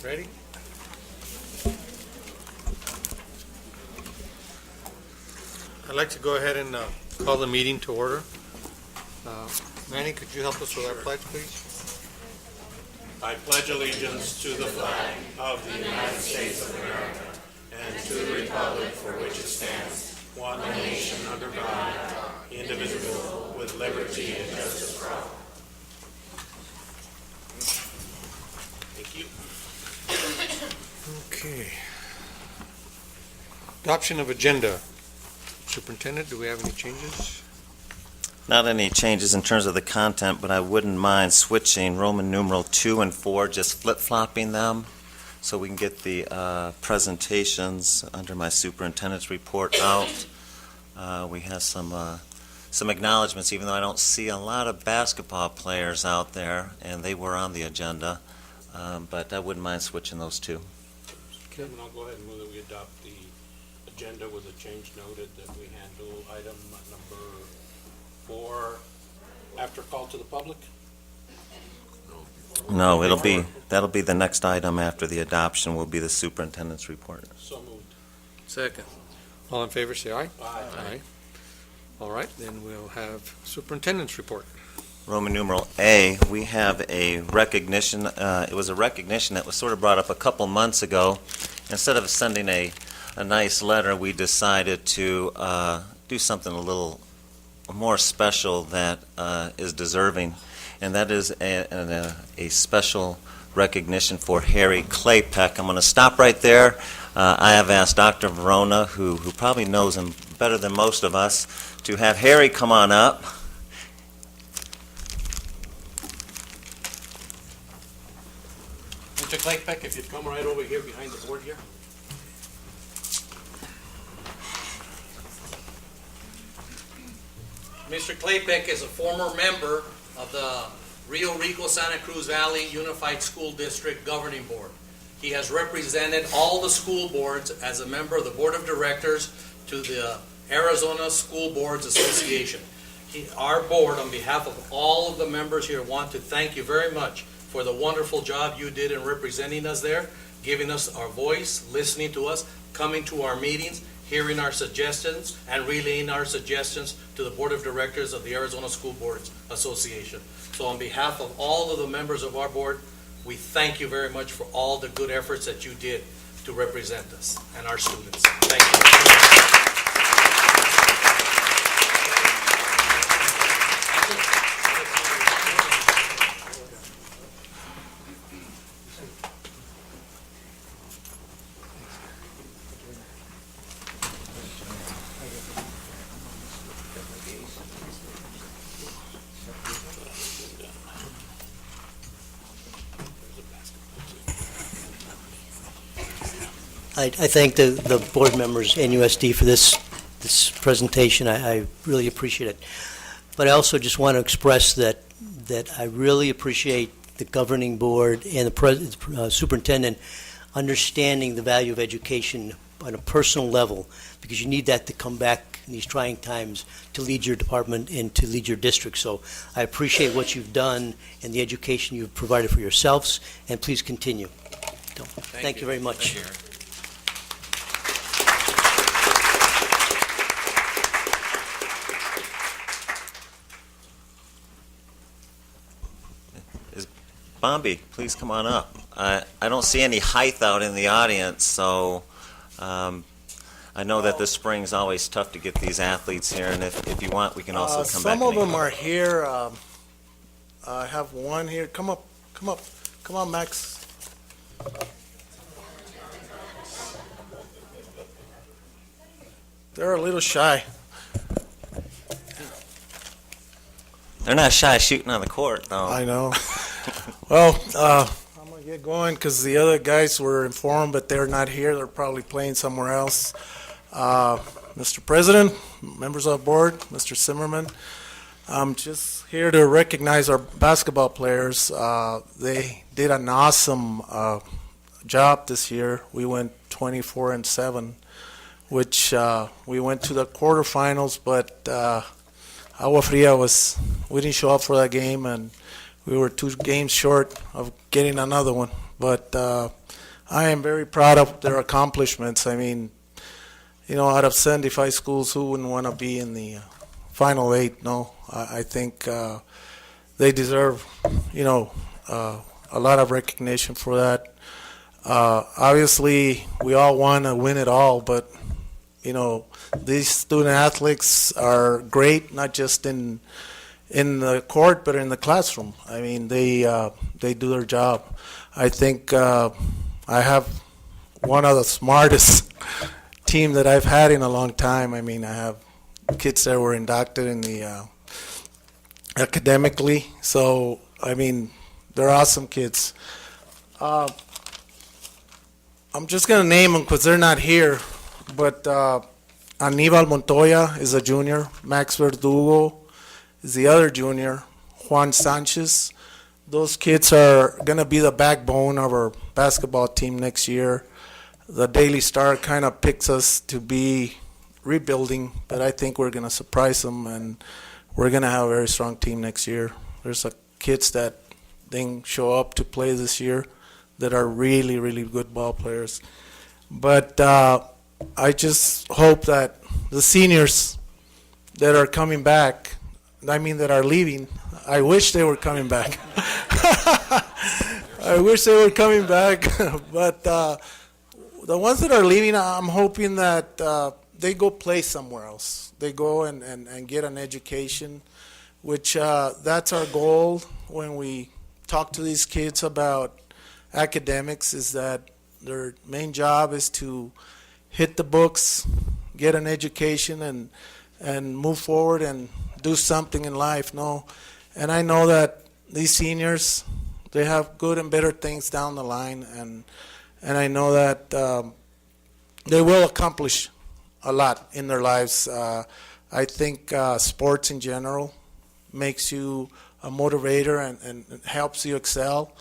Ready? I'd like to go ahead and call the meeting to order. Manny, could you help us with our pledge, please? I pledge allegiance to the flag of the United States of America and to the republic for which it stands, one nation under God, indivisible, with liberty and justice for all. Thank you. Okay. Adoption of agenda. Superintendent, do we have any changes? Not any changes in terms of the content, but I wouldn't mind switching Roman numeral 2 and 4, just flip-flopping them so we can get the presentations under my superintendent's report out. We have some acknowledgments, even though I don't see a lot of basketball players out there, and they were on the agenda, but I wouldn't mind switching those two. Chairman, I'll go ahead and move that we adopt the agenda with a change noted that we handle item number 4 after call to the public. No, that'll be the next item after the adoption will be the superintendent's report. So moved. Second. All in favor, say aye. Aye. Aye. All right, then we'll have superintendent's report. Roman numeral A, we have a recognition. It was a recognition that was sort of brought up a couple months ago. Instead of sending a nice letter, we decided to do something a little more special that is deserving, and that is a special recognition for Harry Claypeck. I'm going to stop right there. I have asked Dr. Verona, who probably knows him better than most of us, to have Harry come on up. Mr. Claypeck, if you'd come right over here behind the board here. Mr. Claypeck is a former member of the Rio Rico Santa Cruz Valley Unified School District Governing Board. He has represented all the school boards as a member of the Board of Directors to the Arizona School Boards Association. Our board, on behalf of all of the members here, want to thank you very much for the wonderful job you did in representing us there, giving us our voice, listening to us, coming to our meetings, hearing our suggestions, and relaying our suggestions to the Board of Directors of the Arizona School Boards Association. So on behalf of all of the members of our board, we thank you very much for all the good efforts that you did to represent us and our students. Thank you. I thank the board members, NUSD, for this presentation. I really appreciate it. But I also just want to express that I really appreciate the governing board and the superintendent understanding the value of education on a personal level, because you need that to come back in these trying times to lead your department and to lead your district. So I appreciate what you've done and the education you've provided for yourselves, and please continue. So, thank you very much. Thank you. Bombi, please come on up. I don't see any height out in the audience, so I know that this spring is always tough to get these athletes here, and if you want, we can also come back. Some of them are here. I have one here. Come on, Max. They're a little shy. They're not shy shooting on the court, though. I know. Well, I'm going to get going because the other guys were informed, but they're not here. They're probably playing somewhere else. Mr. President, members of the board, Mr. Zimmerman, I'm just here to recognize our basketball players. They did an awesome job this year. We went 24-7, which we went to the quarterfinals, but Agua Fria we didn't show up for that game, and we were 2 games short of getting another one. But I am very proud of their accomplishments. I mean, out of 75 schools, who wouldn't want to be in the Final 8? No, I think they deserve, a lot of recognition for that. Obviously, we all want to win it all, but, these student athletes are great, not just in the court, but in the classroom. I mean, they do their job. I think I have one of the smartest team that I've had in a long time. I mean, I have kids that were inducted in the academically. So, I mean, they're awesome kids. I'm just going to name them because they're not here. But Aníbal Montoya is a junior. Max Verdugo is the other junior. Juan Sanchez. Those kids are going to be the backbone of our basketball team next year. The Daily Star kind of picks us to be rebuilding, but I think we're going to surprise them, and we're going to have a very strong team next year. There's kids that didn't show up to play this year that are really, really good ball players. But I just hope that the seniors that are coming back, that are leaving, I wish they were coming back. I wish they were coming back. But the ones that are leaving, I'm hoping that they go play somewhere else. They go and get an education, which that's our goal when we talk to these kids about academics, is that their main job is to hit the books, get an education, and move forward and do something in life. No, and I know that these seniors, they have good and better things down the line, and I know that they will accomplish a lot in their lives. I think sports in general makes you a motivator and helps you excel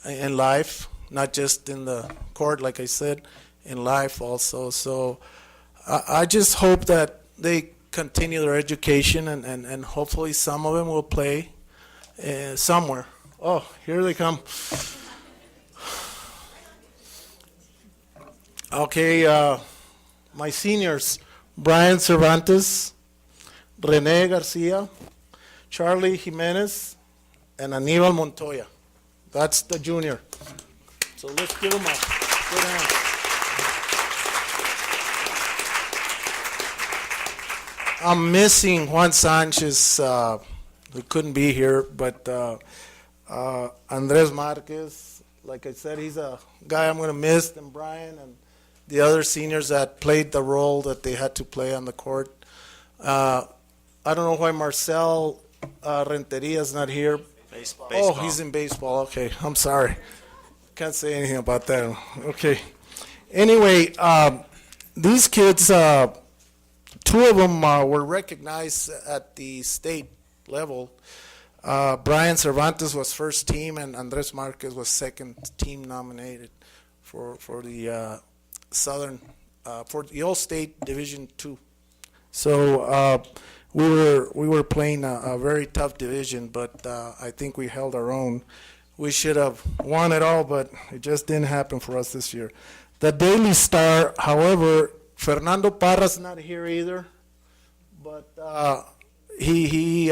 in life, not just in the court, like I said, in life also. So I just hope that they continue their education, and hopefully some of them will play somewhere. Oh, here they come. Okay, my seniors, Brian Cervantes, Rene Garcia, Charlie Jimenez, and Aníbal Montoya. That's the junior. So let's give them a good hand. I'm missing Juan Sanchez, who couldn't be here, but Andres Marquez, like I said, he's a guy I'm going to miss, and Brian and the other seniors that played the role that they had to play on the court. I don't know why Marcel Renteria is not here. Baseball. Oh, he's in baseball. Okay, I'm sorry. Can't say anything about that. Okay. Anyway, these kids, two of them were recognized at the state level. Brian Cervantes was first team, and Andres Marquez was second team nominated for the Southern, for the All-State Division II. So we were playing a very tough division, but I think we held our own. We should have won it all, but it just didn't happen for us this year. The Daily Star, however, Fernando Parra's not here either, but he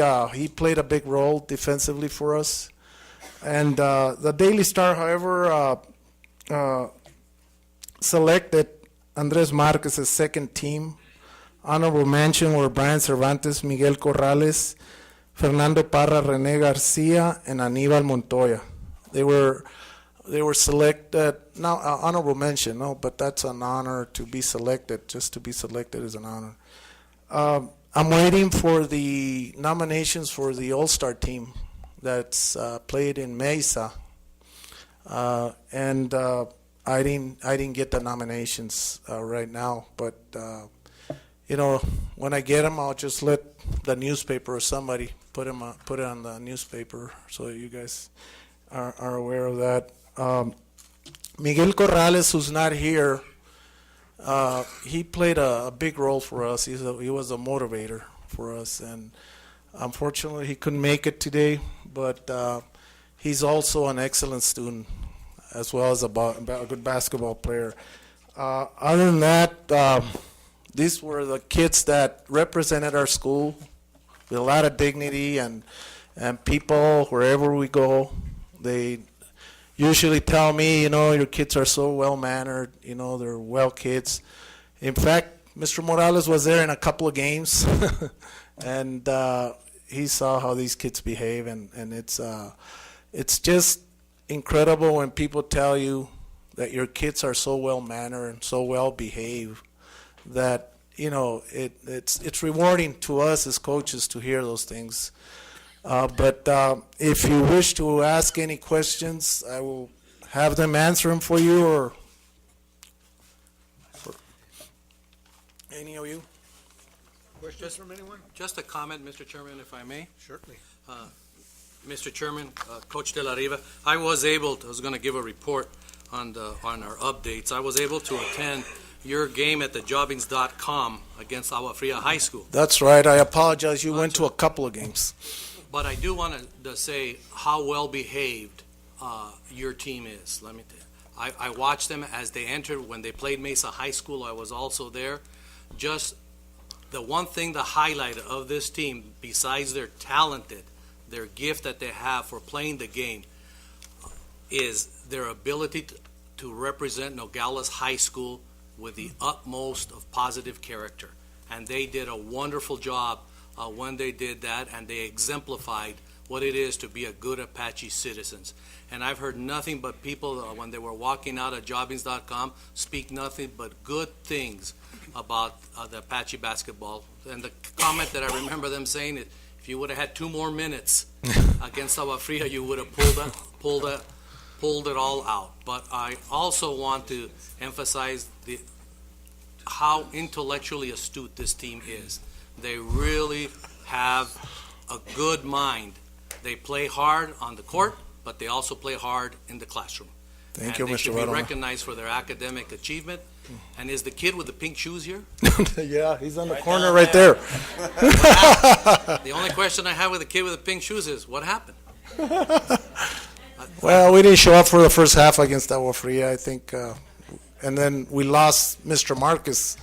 played a big role defensively for us. And the Daily Star, however, selected Andres Marquez as second team. Honorable mention were Brian Cervantes, Miguel Corrales, Fernando Parra, Rene Garcia, and Aníbal Montoya. They were selected. Now, honorable mention, no, but that's an honor to be selected. Just to be selected is an honor. I'm waiting for the nominations for the All-Star team that's played in Mesa, and I didn't get the nominations right now, but when I get them, I'll just let the newspaper or somebody put it on the newspaper so you guys are aware of that. Miguel Corrales, who's not here, he played a big role for us. He was a motivator for us, and unfortunately he couldn't make it today, but he's also an excellent student as well as a good basketball player. Other than that, these were the kids that represented our school with a lot of dignity, and people, wherever we go, they usually tell me, your kids are so well-mannered, they're well kids. In fact, Mr. Morales was there in a couple of games, and he saw how these kids behave, and it's just incredible when people tell you that your kids are so well-mannered and so well-behaved that, it's rewarding to us as coaches to hear those things. But if you wish to ask any questions, I will have them answer them for you, or any of you. Questions from anyone? Just a comment, Mr. Chairman, if I may. Certainly. Mr. Chairman, Coach De La Riva, I was going to give a report on our updates. I was able to attend your game at the jobbings.com against Agua Fria High School. That's right. I apologize. You went to a couple of games. But I do want to say how well behaved your team is. Let me tell you. I watched them as they entered. When they played Mesa High School, I was also there. Just the one thing, the highlight of this team, besides their gift that they have for playing the game, is their ability to represent Nogales High School with the utmost of positive character. And they did a wonderful job when they did that, and they exemplified what it is to be a good Apache citizens. And I've heard nothing but people, when they were walking out of jobbings.com, speak nothing but good things about the Apache basketball. And the comment that I remember them saying is, if you would have had 2 more minutes against Agua Fria, you would have pulled it all out. But I also want to emphasize how intellectually astute this team is. They really have a good mind. They play hard on the court, but they also play hard in the classroom. Thank you, They Mr. should be Radona. recognized for their academic achievement. And is the kid with the pink shoes here? Yeah, he's on the corner right there. The only question I have with the kid with the pink shoes is, what happened? Well, we didn't show up for the first half against Agua Fria, I think. And then we lost Mr. Marcus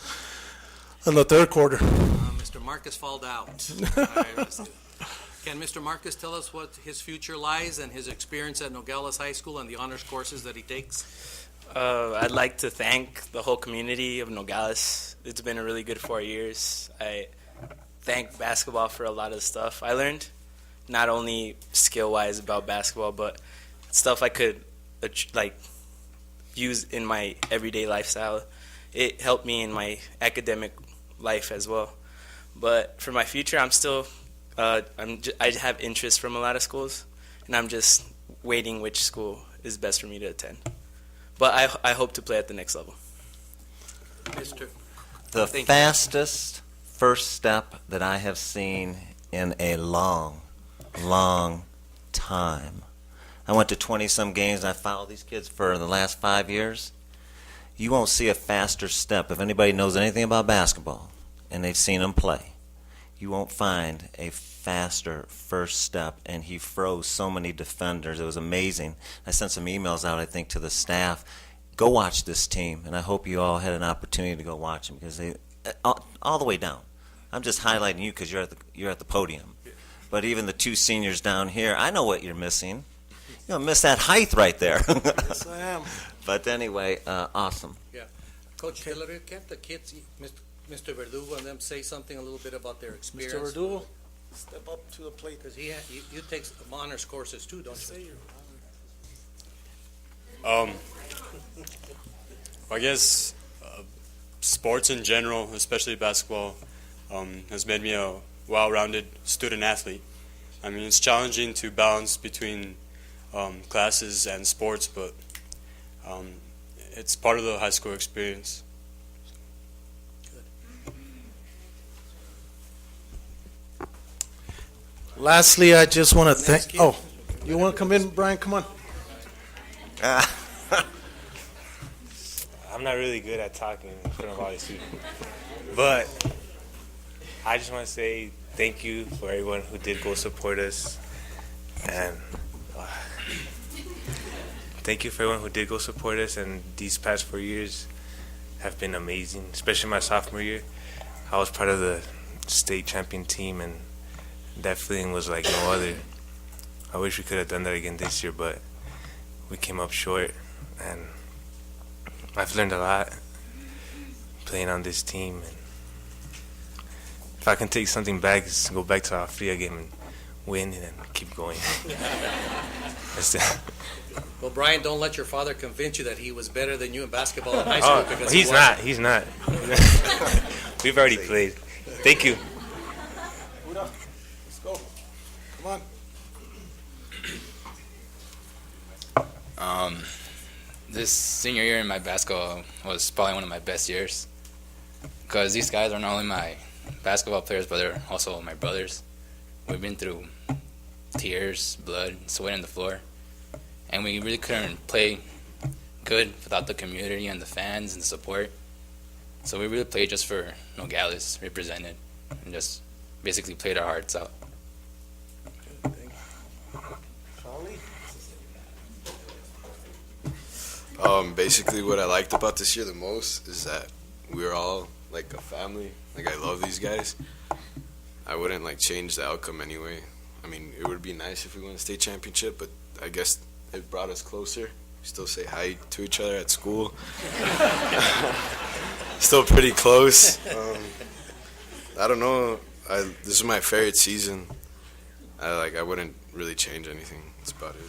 in the third quarter. Mr. Marcus fouled out. Can Mr. Marcus tell us what his future lies and his experience at Nogales High School and the honors courses that he takes? I'd like to thank the whole community of Nogales. It's been a really good 4 years. I thank basketball for a lot of stuff I learned, not only skill-wise about basketball, but stuff I could use in my everyday lifestyle. It helped me in my academic life as well. But for my future, I'm still I have interest from a lot of schools, and I'm just waiting which school is best for me to attend. But I hope to play at the next level. The Thank you. fastest first step that I have seen in a long, long time. I went to 20-some games, and I followed these kids for the last 5 years. You won't see a faster step. If anybody knows anything about basketball, and they've seen him play, you won't find a faster first step, and he froze so many defenders. It was amazing. I sent some emails out, I think, to the staff. Go watch this team, and I hope you all had an opportunity to go watch them, because they all the way down. I'm just highlighting you because you're at the podium. But even the 2 seniors down here, I know what you're missing. You don't miss that height right there. Yes, I am. But anyway, awesome. Coach Hillary, can't the kids, Mr. Verdugo and them, say something a little bit about their experience? Mr. Verdugo, step up to the plate. Because you take some honors courses too, don't you? I guess sports in general, especially basketball, has made me a well-rounded student athlete. I mean, it's challenging to balance between classes and sports, but it's part of the high school experience. Lastly, I just want to thank. Oh, you want to come in, Brian? Come on. I'm not really good at talking in front of all these people, but I just want to say thank you for everyone who did go support us, and thank you for everyone who did go support us, and these past 4 years have been amazing, especially my sophomore year. I was part of the state champion team, and that feeling was like no other. I wish we could have done that again this year, but we came up short, and I've learned a lot playing on this team. And if I can take something back, it's go back to our Fria game and win and then keep going. That's it. Well, Brian, don't let your father convince you that he was better than you in basketball in high school. Oh, Because he's not. He's not. We've already played. Thank you. Let's go. Come on. This senior year in my basketball was probably one of my best years because these guys are not only my basketball players, but they're also my brothers. We've been through tears, blood, sweat on the floor, and we really couldn't play good without the community and the fans and the support. So we really played just for Nogales, represented, and just basically played our hearts out. Basically what I liked about this year the most is that we were all like a family. Like, I love these guys. I wouldn't like change the outcome anyway. I mean, it would be nice if we won a state championship, but I guess it brought us closer. We still say hi to each other at school. Still pretty close. I don't know. This is my favorite season. I wouldn't really change anything. That's about it.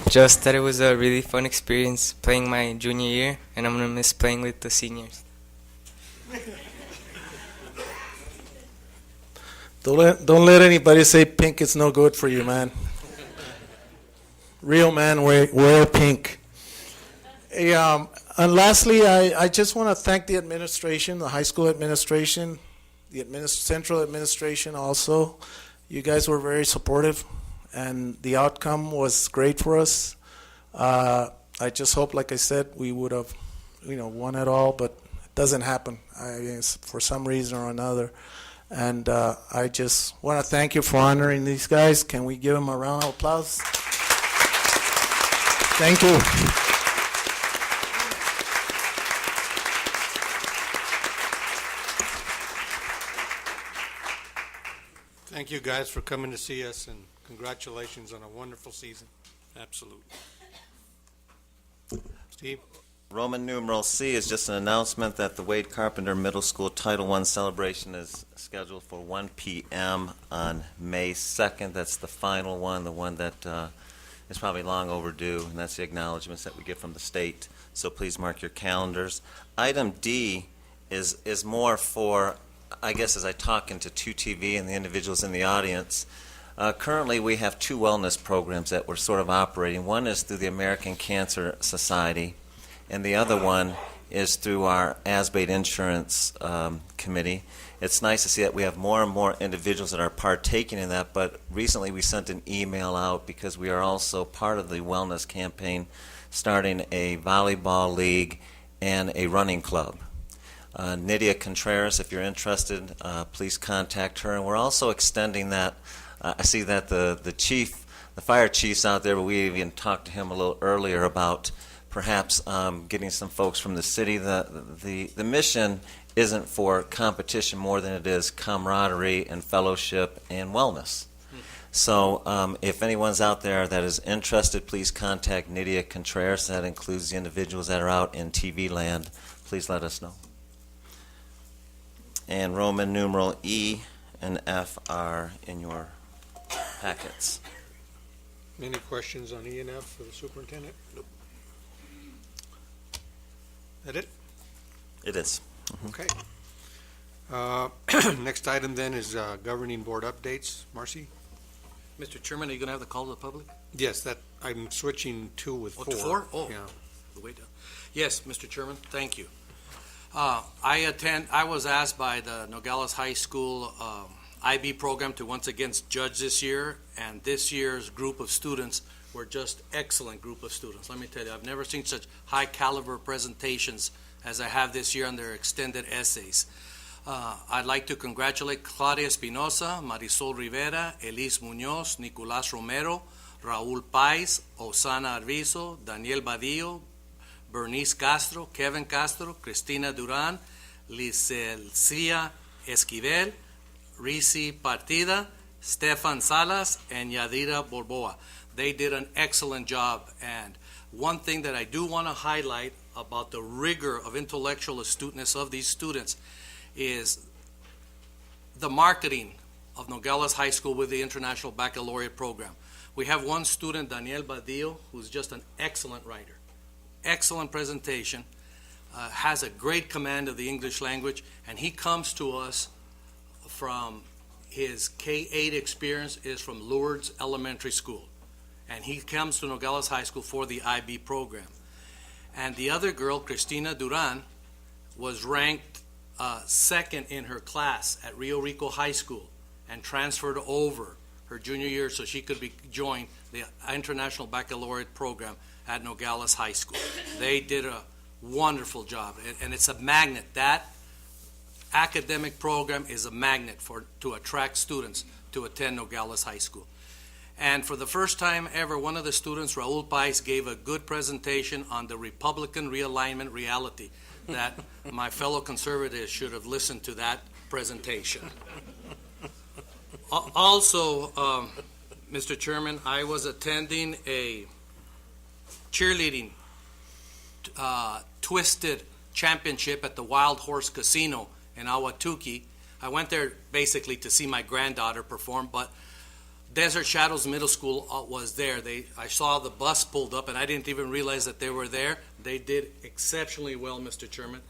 Just that it was a really fun experience playing my junior year, and I'm gonna miss playing with the seniors. Don't let anybody say pink is no good for you, man. Real man wear pink. Hey, and lastly, I just want to thank the administration, the high school administration, the central administration also. You guys were very supportive, and the outcome was great for us. I just hope, like I said, we would have, won it all, but it doesn't happen. For some reason or another. And I just want to thank you for honoring these guys. Can we give them a round of applause? Thank you. Thank you guys for coming to see us, and congratulations on a wonderful season. Absolutely. Steve? Roman numeral C is just an announcement that the Wade Carpenter Middle School Title I celebration is scheduled for 1 p.m. on May 2nd. That's the final one, the one that is probably long overdue, and that's the acknowledgments that we get from the state. So please mark your calendars. Item D is more for, I guess, as I talk into 2TV and the individuals in the audience. Currently, we have two wellness programs that we're sort of operating. One is through the American Cancer Society, and the other one is through our ASBATE Insurance Committee. It's nice to see that we have more and more individuals that are partaking in that, but recently we sent an email out because we are also part of the wellness campaign, starting a volleyball league and a running club. Nydia Contreras, if you're interested, please contact her. And we're also extending that. I see that the fire chief's out there, but we even talked to him a little earlier about perhaps getting some folks from the city. The mission isn't for competition more than it is camaraderie and fellowship and wellness. So if anyone's out there that is interested, please contact Nydia Contreras. That includes the individuals that are out in TV land. Please let us know. And Roman numeral E and F are in your packets. Any questions on E and F for the superintendent? Nope. That it? It is. Okay. Next item then is governing board updates. Marcy? Mr. Chairman, are you going to have the call to the public? Yes, that I'm switching 2 with 4. To 4? Oh, yeah. The way down. Yes, Mr. Chairman, thank you. I was asked by the Nogales High School IB program to once again judge this year, and this year's group of students were just excellent group of students. Let me tell you, I've never seen such high caliber presentations as I have this year on their extended essays. I'd like to congratulate Claudia Espinosa, Marisol Rivera, Elise Munoz, Nicolás Romero, Raúl Pais, Osana Arvizo, Daniel Badillo, Bernice Castro, Kevin Castro, Cristina Duran, Licencia Esquivel, Risi Partida, Stefan Salas, and Yadira Borboa. They did an excellent job. And one thing that I do want to highlight about the rigor of intellectual astuteness of these students is the marketing of Nogales High School with the International Baccalaureate program. We have one student, Daniel Badillo, who's just an excellent writer, excellent presentation, has a great command of the English language, and he comes to us from his K-8 experience is from Lourdes Elementary School, and he comes to Nogales High School for the IB program. And the other girl, Cristina Duran, was ranked second in her class at Rio Rico High School and transferred over her junior year so she could join the International Baccalaureate program at Nogales High School. They did a wonderful job, and it's a magnet. That academic program is a magnet to attract students to attend Nogales High School. And for the first time ever, one of the students, Raúl Pais, gave a good presentation on the Republican realignment reality that my fellow conservatives should have listened to that presentation. Also, Mr. Chairman, I was attending a cheerleading twisted championship at the Wild Horse Casino in Ahwatukee. I went there basically to see my granddaughter perform, but Desert Shadows Middle School was there. I saw the bus pulled up, and I didn't even realize that they were there. They did exceptionally well, Mr. Chairman.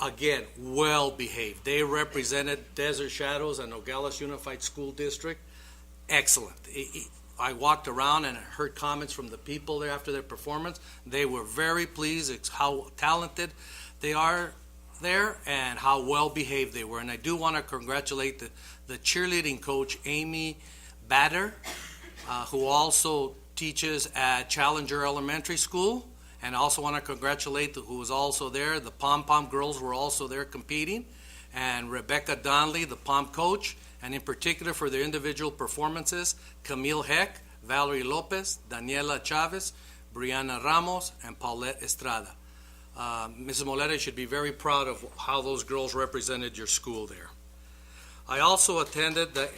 Again, well behaved. They represented Desert Shadows and Nogales Unified School District. Excellent. I walked around and heard comments from the people there after their performance. They were very pleased. It's how talented they are there and how well behaved they were. And I do want to congratulate the cheerleading coach, Amy Bader, who also teaches at Challenger Elementary School. And I also want to congratulate who was also there. The pom-pom girls were also there competing. And Rebecca Donnelly, the pom coach, and in particular for their individual performances, Camille Heck, Valerie Lopez, Daniela Chavez, Brianna Ramos, and Paulette Estrada. Mrs. Molera should be very proud of how those girls represented your school there. I also attended the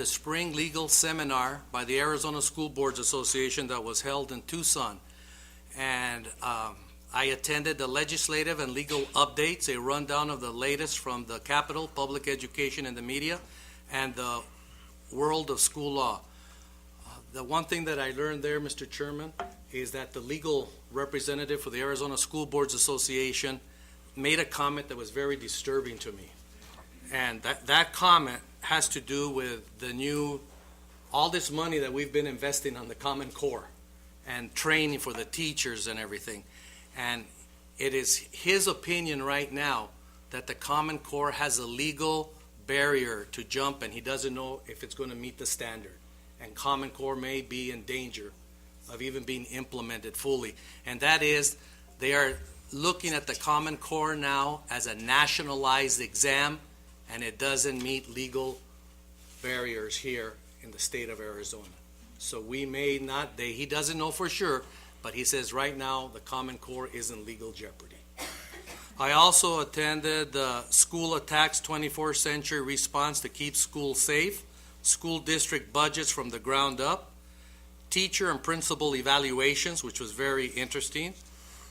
spring legal seminar by the Arizona School Boards Association that was held in Tucson. And I attended the legislative and legal updates, a rundown of the latest from the Capitol, public education and the media, and the world of school law. The one thing that I learned there, Mr. Chairman, is that the legal representative for the Arizona School Boards Association made a comment that was very disturbing to me. And that comment has to do with all this money that we've been investing on the Common Core and training for the teachers and everything. And it is his opinion right now that the Common Core has a legal barrier to jump, and he doesn't know if it's going to meet the standard. And Common Core may be in danger of even being implemented fully. And that is, they are looking at the Common Core now as a nationalized exam, and it doesn't meet legal barriers here in the state of Arizona. So we may not, he doesn't know for sure, but he says right now the Common Core is in legal jeopardy. I also attended the School Attacks 21st Century Response to Keep Schools Safe, school district budgets from the ground up, teacher and principal evaluations, which was very interesting,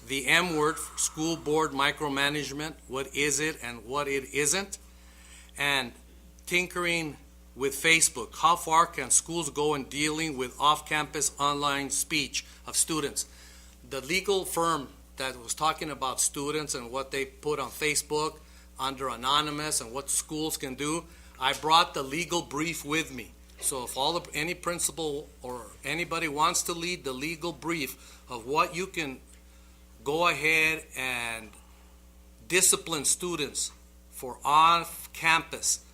the M word, school board micromanagement, what is it and what it isn't, and tinkering with Facebook. How far can schools go in dealing with off-campus online speech of students? The legal firm that was talking about students and what they put on Facebook under anonymous and what schools can do, I brought the legal brief with me. So if any principal or anybody wants to lead the legal brief of what you can go ahead and discipline students for off-campus,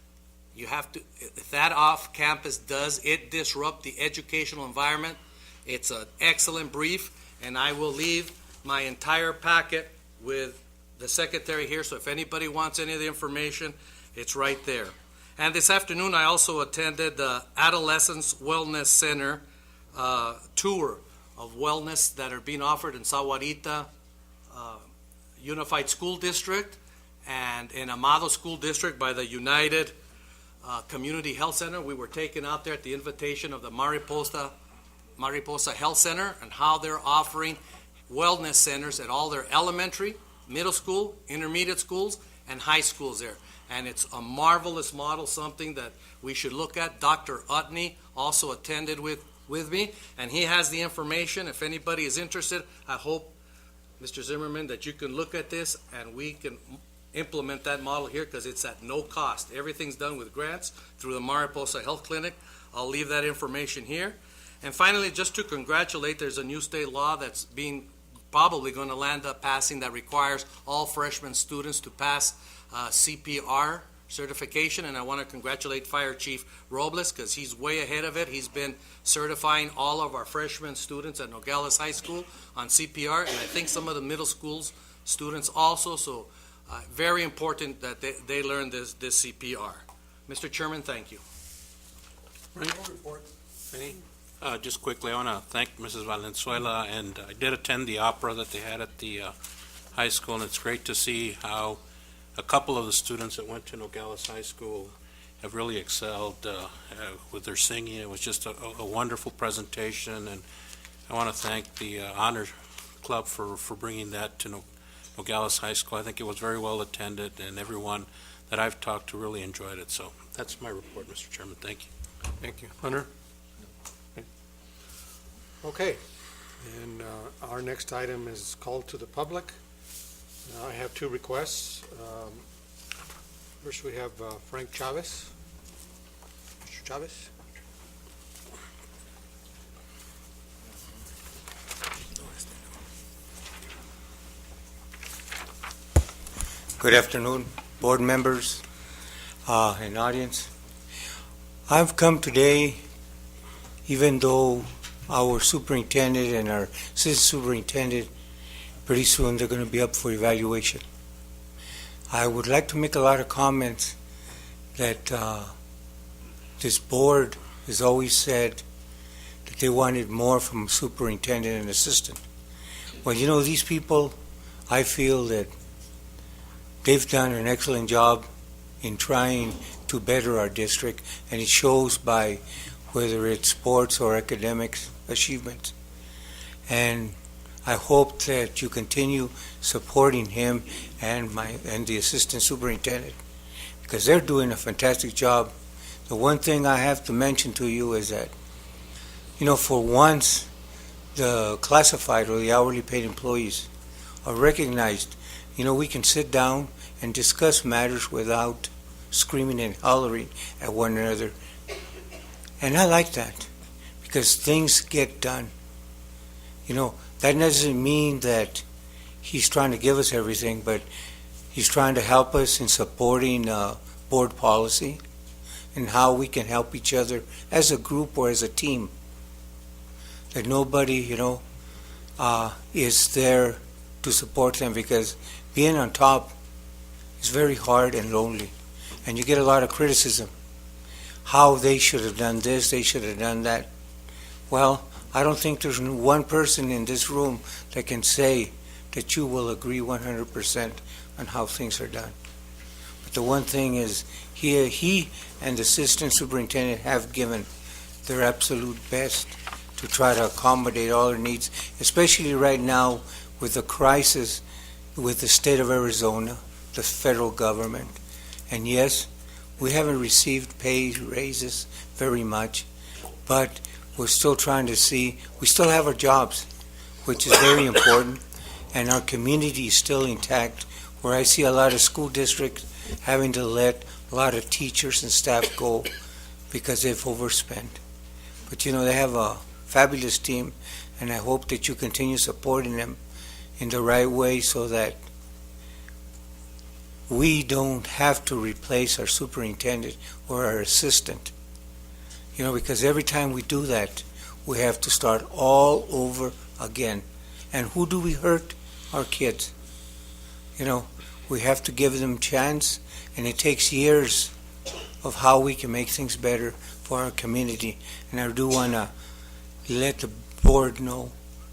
you have to, if that off-campus does it disrupt the educational environment, It's an excellent brief, and I will leave my entire packet with the secretary here, so if anybody wants any of the information, it's right there. And this afternoon, I also attended the Adolescents Wellness Center tour of wellness that are being offered in Sahuarita Unified School District and in Amado School District by the United Community Health Center. We were taken out there at the invitation of the Mariposa Health Center, and how they're offering wellness centers at all their elementary, middle school, intermediate schools, and high schools there. And it's a marvelous model, something that we should look at. Dr. Utney also attended with me, and he has the information. If anybody is interested, I hope, Mr. Zimmerman, that you can look at this and we can implement that model here, because it's at no cost. Everything's done with grants through the Mariposa Health Clinic. I'll leave that information here. And finally, just to congratulate, there's a new state law that's probably going to land up passing that requires all freshman students to pass CPR certification, and I want to congratulate Fire Chief Robles, because he's way ahead of it. He's been certifying all of our freshman students at Nogales High School on CPR, and I think some of the middle schools students also, so very important that they learn this CPR. Mr. Chairman, thank you. Any? Just quickly, I want to thank Mrs. Valenzuela, and I did attend the opera that they had at the high school, and it's great to see how a couple of the students that went to Nogales High School have really excelled with their singing. It was just a wonderful presentation, and I want to thank the Honor Club for bringing that to Nogales High School. I think it was very well attended, and everyone that I've talked to really enjoyed it. So that's my report, Mr. Chairman. Thank you. Thank you. Hunter? Okay, and our next item is called to the public. I have two requests. First, we have Frank Chavez. Mr. Chavez? Good afternoon, board members and audience. I've come today, even though our superintendent and our assistant superintendent, pretty soon they're going to be up for evaluation. I would like to make a lot of comments that this board has always said that they wanted more from superintendent and assistant. Well, you know, these people, I feel that they've done an excellent job in trying to better our district, and it shows by whether it's sports or academics achievements. And I hope that you continue supporting him and the assistant superintendent, because they're doing a fantastic job. The one thing I have to mention to you is that, you know, for once, the classified or the hourly paid employees are recognized. You know, we can sit down and discuss matters without screaming and hollering at one another. And I like that, because things get done. You know, that doesn't mean that he's trying to give us everything, but he's trying to help us in supporting board policy and how we can help each other as a group or as a team. That nobody, you know, is there to support them, because being on top is very hard and lonely, and you get a lot of criticism. How they should have done this, they should have done that. Well, I don't think there's one person in this room that can say that you will agree 100% on how things are done. But the one thing is, he and the assistant superintendent have given their absolute best to try to accommodate all their needs, especially right now with the crisis with the state of Arizona, the federal government. And yes, we haven't received pay raises very much, but we're still trying to see, we still have our jobs, which is very important, and our community is still intact, where I see a lot of school districts having to let a lot of teachers and staff go because they've overspent. But you know, they have a fabulous team, and I hope that you continue supporting them in the right way so that we don't have to replace our superintendent or our assistant. You know, because every time we do that, we have to start all over again. And who do we hurt? Our kids. You know, we have to give them chance, and it takes years of how we can make things better for our community. And I do want to let the board know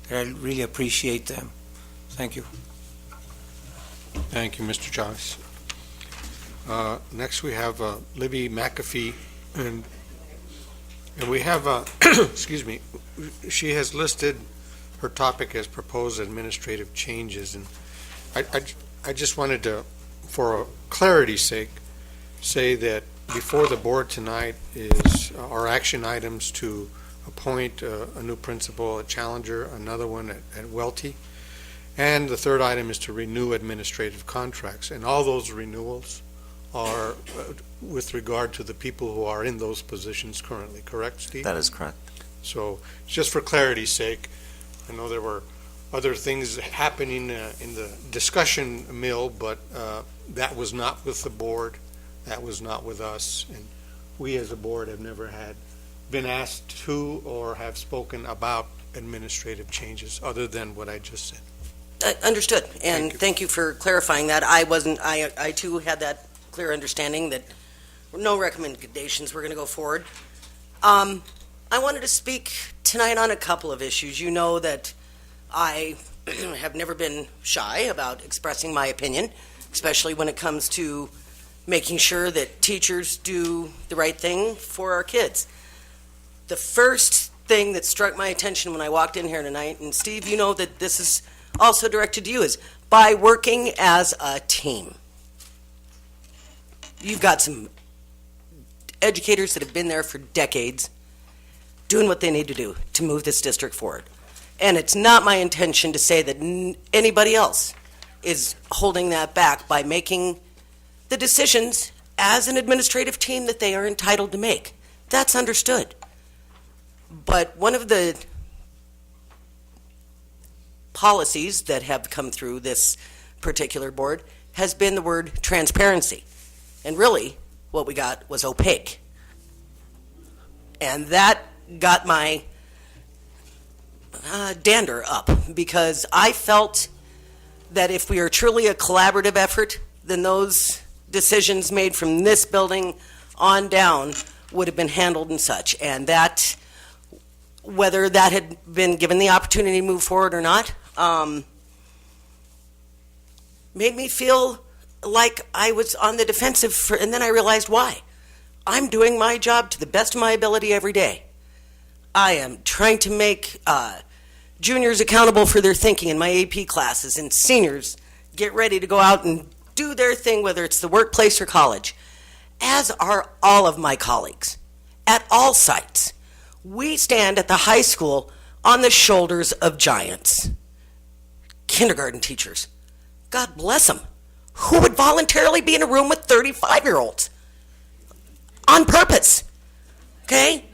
that I really appreciate them. Thank you. Thank you, Mr. Chavez. Next, we have Libby McAfee, and we have, excuse me, she has listed her topic as proposed administrative changes, and I just wanted to, for clarity's sake, say that before the board tonight is our action items to appoint a new principal at Challenger, another one at Welty, and the third item is to renew administrative contracts. And all those renewals are with regard to the people who are in those positions currently, correct, Steve? That is correct. So, just for clarity's sake, I know there were other things happening in the discussion mill, but that was not with the board, that was not with us, and we as a board have never been asked to or have spoken about administrative changes, other than what I just said. Understood, and thank you for clarifying that. I too had that clear understanding that no recommendations were going to go forward. I wanted to speak tonight on a couple of issues. You know that I have never been shy about expressing my opinion, especially when it comes to making sure that teachers do the right thing for our kids. The first thing that struck my attention when I walked in here tonight, and Steve, you know that this is also directed to you, is by working as a team. You've got some educators that have been there for decades doing what they need to do to move this district forward. And it's not my intention to say that anybody else is holding that back by making the decisions as an administrative team that they are entitled to make. That's understood. But one of the policies that have come through this particular board has been the word transparency. And really, what we got was opaque. And that got my dander up, because I felt that if we are truly a collaborative effort, then those decisions made from this building on down would have been handled and such. And that, whether that had been given the opportunity to move forward or not, made me feel like I was on the defensive, and then I realized why. I'm doing my job to the best of my ability every day. I am trying to make juniors accountable for their thinking in my AP classes, and seniors get ready to go out and do their thing, whether it's the workplace or college, as are all of my colleagues at all sites. We stand at the high school on the shoulders of giants. Kindergarten teachers, God bless them. Who would voluntarily be in a room with 35-year-olds? On purpose, okay?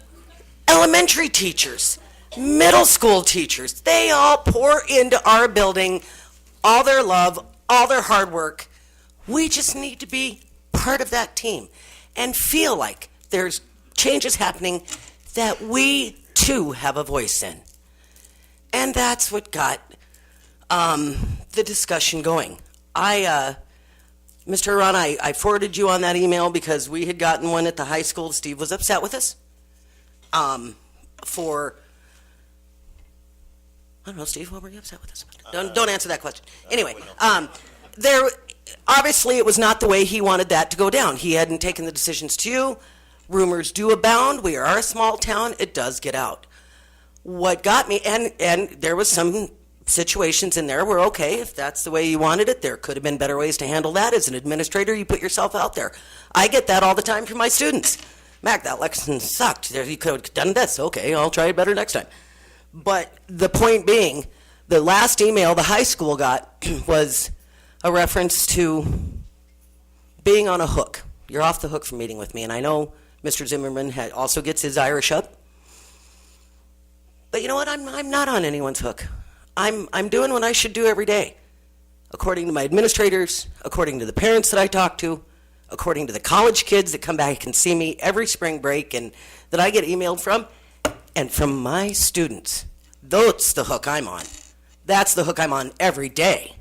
Elementary teachers, middle school teachers, they all pour into our building all their love, all their hard work. We just need to be part of that team and feel like there's changes happening that we too have a voice in. And that's what got the discussion going. Mr. Iran, I forwarded you on that email because we had gotten one at the high school. Steve was upset with us for, I don't know, Steve, what were you upset with us about? Don't answer that question. Anyway, there, obviously it was not the way he wanted that to go down. He hadn't taken the decisions to you. Rumors do abound. We are a small town. It does get out. What got me, and there was some situations in there where, okay, if that's the way you wanted it, there could have been better ways to handle that. As an administrator, you put yourself out there. I get that all the time from my students. Mac, that lesson sucked. You could have done this. Okay, I'll try it better next time. But the point being, the last email the high school got was a reference to being on a hook. You're off the hook for meeting with me. And I know Mr. Zimmerman also gets his Irish up. But you know what? I'm not on anyone's hook. I'm doing what I should do every day, according to my administrators, according to the parents that I talk to, according to the college kids that come back and see me every spring break and that I get emailed from. and from my students. That's the hook I'm on. That's the hook I'm on every day.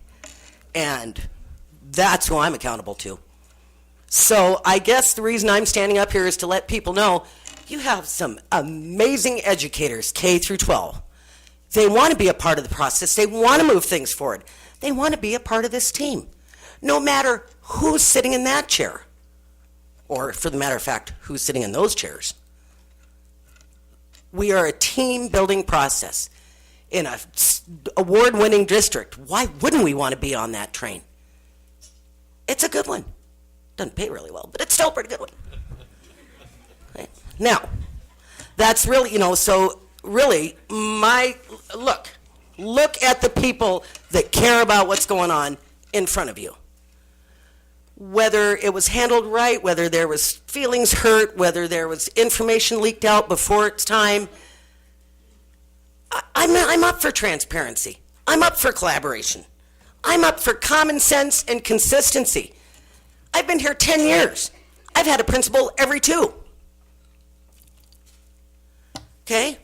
And that's who I'm accountable to. So I guess the reason I'm standing up here is to let people know you have some amazing educators, K through 12. They want to be a part of the process. They want to move things forward. They want to be a part of this team, no matter who's sitting in that chair, or for the matter of fact, who's sitting in those chairs. We are a team-building process in a award-winning district. Why wouldn't we want to be on that train? It's a good one. Doesn't pay really well, but it's still a pretty good one. Okay. Now, that's really, so really, look at the people that care about what's going on in front of you. Whether it was handled right, whether there was feelings hurt, whether there was information leaked out before its time, I'm up for transparency. I'm up for collaboration. I'm up for common sense and consistency. I've been here 10 years. I've had a principal every 2. Okay?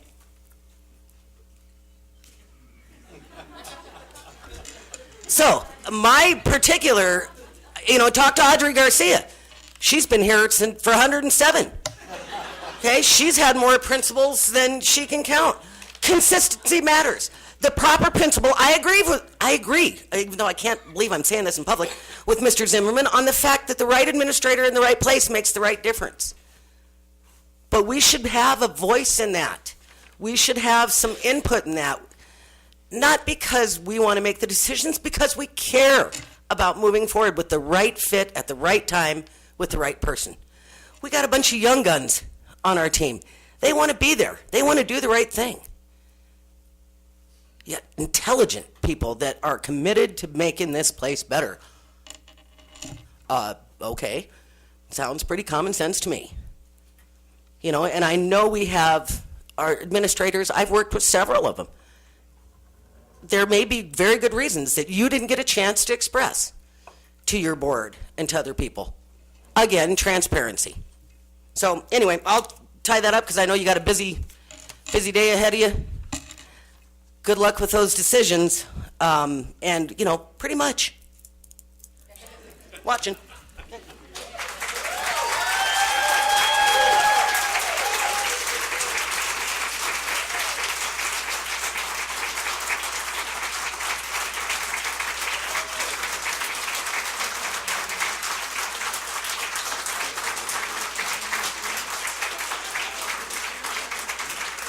So, my particular, talk to Audrey Garcia. She's been here for 107. Okay? She's had more principals than she can count. Consistency matters. The proper principal, I agree, even though I can't believe I'm saying this in public, with Mr. Zimmerman on the fact that the right administrator in the right place makes the right difference. But we should have a voice in that. We should have some input in that. Not because we want to make the decisions, because we care about moving forward with the right fit at the right time with the right person. We got a bunch of young guns on our team. They want to be there. They want to do the right thing. Yet intelligent people that are committed to making this place better. Okay, sounds pretty common sense to me. And I know we have our administrators, I've worked with several of them. There may be very good reasons that you didn't get a chance to express to your board and to other people. Again, transparency. So anyway, I'll tie that up because I know you got a busy day ahead of you. Good luck with those decisions, and, pretty much. Watching.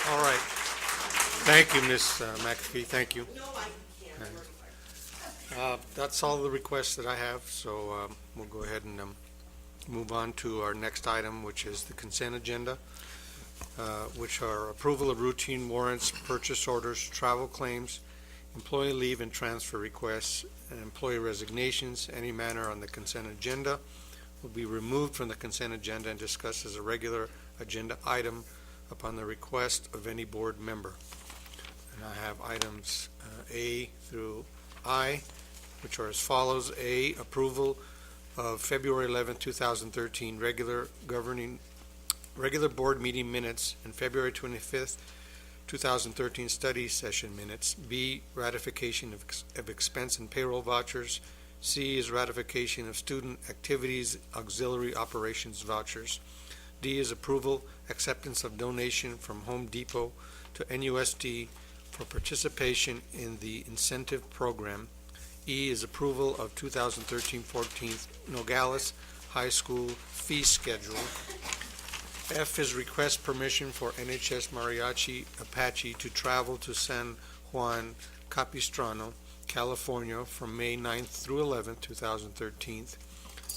All right. Thank you, Ms. McAfee. Thank you. That's all the requests that I have, so we'll go ahead and move on to our next item, which is the consent agenda, which are approval of routine warrants, purchase orders, travel claims, employee leave and transfer requests, and employee resignations. Any matter on the consent agenda will be removed from the consent agenda and discussed as a regular agenda item upon the request of any board member. And I have items A through I, which are as follows. A, approval of February 11, 2013 regular board meeting minutes and February 25th, 2013 study session minutes. B, ratification of expense and payroll vouchers. C is ratification of student activities auxiliary operations vouchers. D is approval, acceptance of donation from Home Depot to NUSD for participation in the incentive program. E is approval of 2013-14 Nogales High School fee schedule. F is request permission for NHS Mariachi Apache to travel to San Juan Capistrano, California from May 9th through 11th, 2013.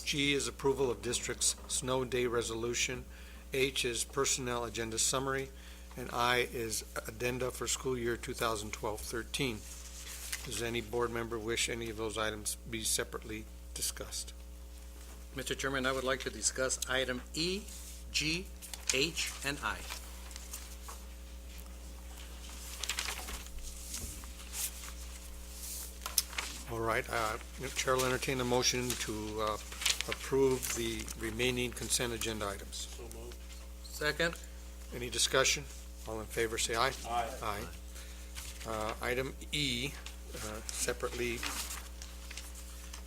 G is approval of district's snow day resolution. H is personnel agenda summary. And I is addenda for school year 2012-13. Does any board member wish any of those items be separately discussed? Mr. Chairman, I would like to discuss item E, G, H, and I. All right, Chair will entertain a motion to approve the remaining consent agenda items. Second. Any discussion? All in favor, say aye. Aye. Aye. Item E, separately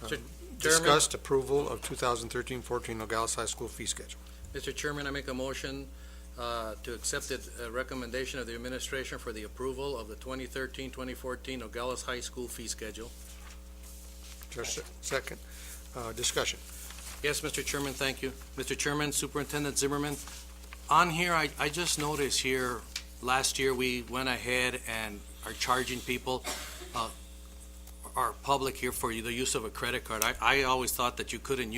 Mr. Chairman. discussed approval of 2013-14 Nogales High School fee schedule. Mr. Chairman, I make a motion to accept the recommendation of the administration for the approval of the 2013-2014 Nogales High School fee schedule. Just a second. Discussion. Yes, Mr. Chairman, thank you. Mr. Chairman, Superintendent Zimmerman, on here, I just noticed here, last year, we went ahead and are charging people, our public here, for the use of a credit card. I always thought that you couldn't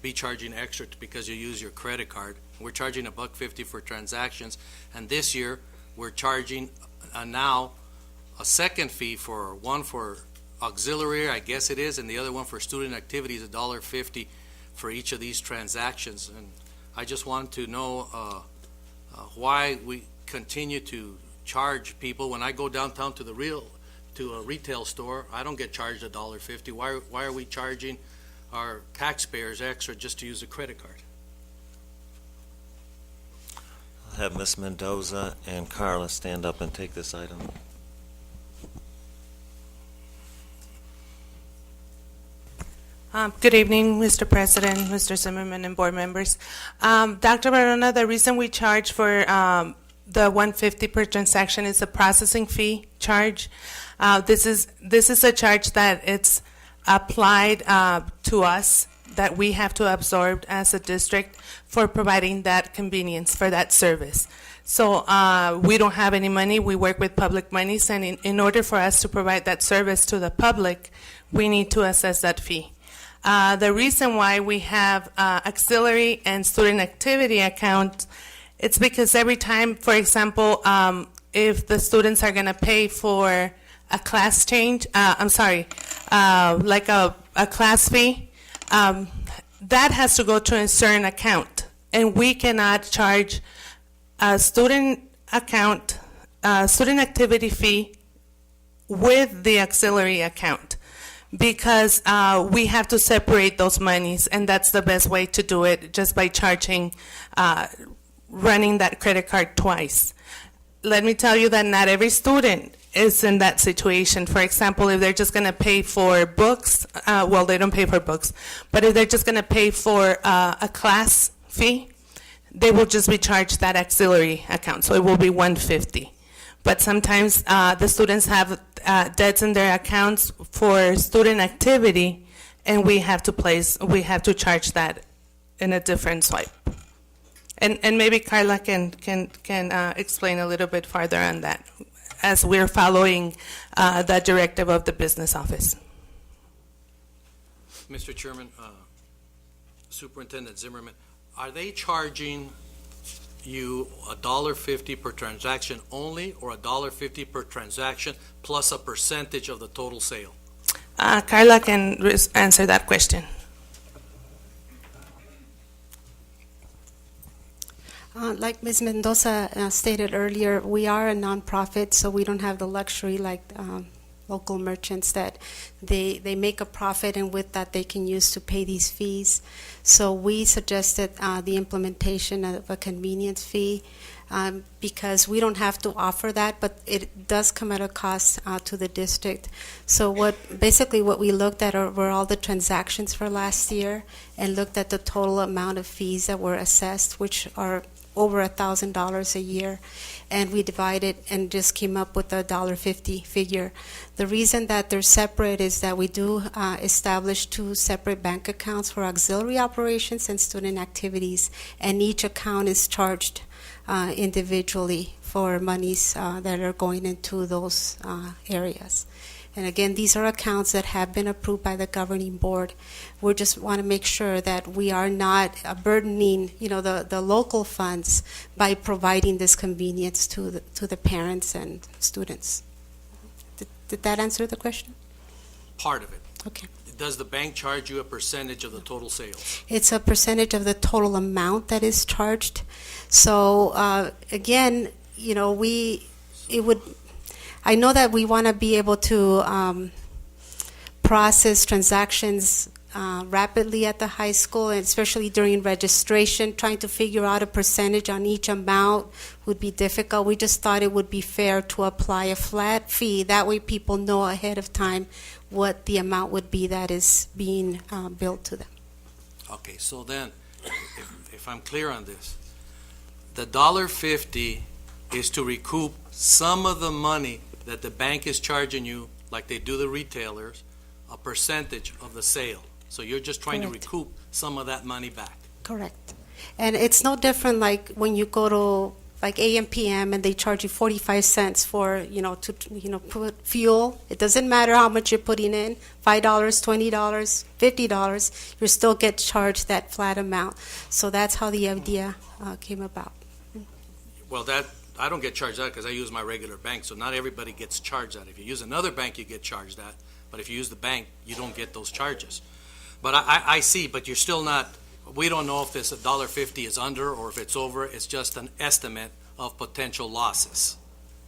be charging extra because you use your credit card. We're charging $1.50 for transactions, and this year, we're charging now a second fee, one for auxiliary, I guess it is, and the other one for student activities, $1.50 for each of these transactions. And I just want to know why we continue to charge people. When I go downtown to a retail store, I don't get charged $1.50. Why are we charging our taxpayers extra just to use a credit card? I'll have Ms. Mendoza and Carla stand up and take this item. Good evening, Mr. President, Mr. Zimmerman, and board members. Dr. Barona, the reason we charge for the $1.50 per transaction is a processing fee charge. This is a charge that it's applied to us that we have to absorb as a district for providing that convenience for that service. So we don't have any money. We work with public monies, and in order for us to provide that service to the public, we need to assess that fee. The reason why we have auxiliary and student activity accounts, it's because every time, for example, if the students are going to pay for a class change, like a class fee, that has to go to a certain account. And we cannot charge a student activity fee with the auxiliary account, because we have to separate those monies, and that's the best way to do it, just by charging, running that credit card twice. Let me tell you that not every student is in that situation. For example, if they're just going to pay for books, well, they don't pay for books, but if they're just going to pay for a class fee, they will just be charged that auxiliary account, so it will be $1.50. But sometimes the students have debts in their accounts for student activity, and we have to charge that in a different swipe. And maybe Carla can explain a little bit farther on that, as we're following that directive of the business office. Mr. Chairman, Superintendent Zimmerman, are they charging you $1.50 per transaction only, or $1.50 per transaction plus a percentage of the total sale? Carla can answer that question. Like Ms. Mendoza stated earlier, we are a nonprofit, so we don't have the luxury like local merchants that they make a profit, and with that they can use to pay these fees. So we suggested the implementation of a convenience fee, because we don't have to offer that, but it does come at a cost to the district. So what we looked at were all the transactions for last year, and looked at the total amount of fees that were assessed, which are over $1,000 a year, and we divided and just came up with a $1.50 figure. The reason that they're separate is that we do establish two separate bank accounts for auxiliary operations and student activities, and each account is charged individually for monies that are going into those areas. And again, these are accounts that have been approved by the governing board. We just want to make sure that we are not burdening, the local funds by providing this convenience to the parents and students. Did that answer the question? Part of it. Okay. Does the bank charge you a percentage of the total sales? It's a percentage of the total amount that is charged. So again, I know that we want to be able to process transactions rapidly at the high school, and especially during registration, trying to figure out a percentage on each amount would be difficult. We just thought it would be fair to apply a flat fee. That way people know ahead of time what the amount would be that is being billed to them. Okay, so then, if I'm clear on this, the $1.50 is to recoup some of the money that the bank is charging you, like they do the retailers, a percentage of the sale. So you're just trying Correct. to recoup some of that money back. Correct. And it's no different like when you go to like AM/PM and they charge you 45 cents for, to put fuel. It doesn't matter how much you're putting in, $5, $20, $50, you still get charged that flat amount. So that's how the idea came about. Well, I don't get charged that because I use my regular bank, so not everybody gets charged that. If you use another bank, you get charged that. But if you use the bank, you don't get those charges. But I see, but you're still not, we don't know if this $1.50 is under or if it's over. It's just an estimate of potential losses.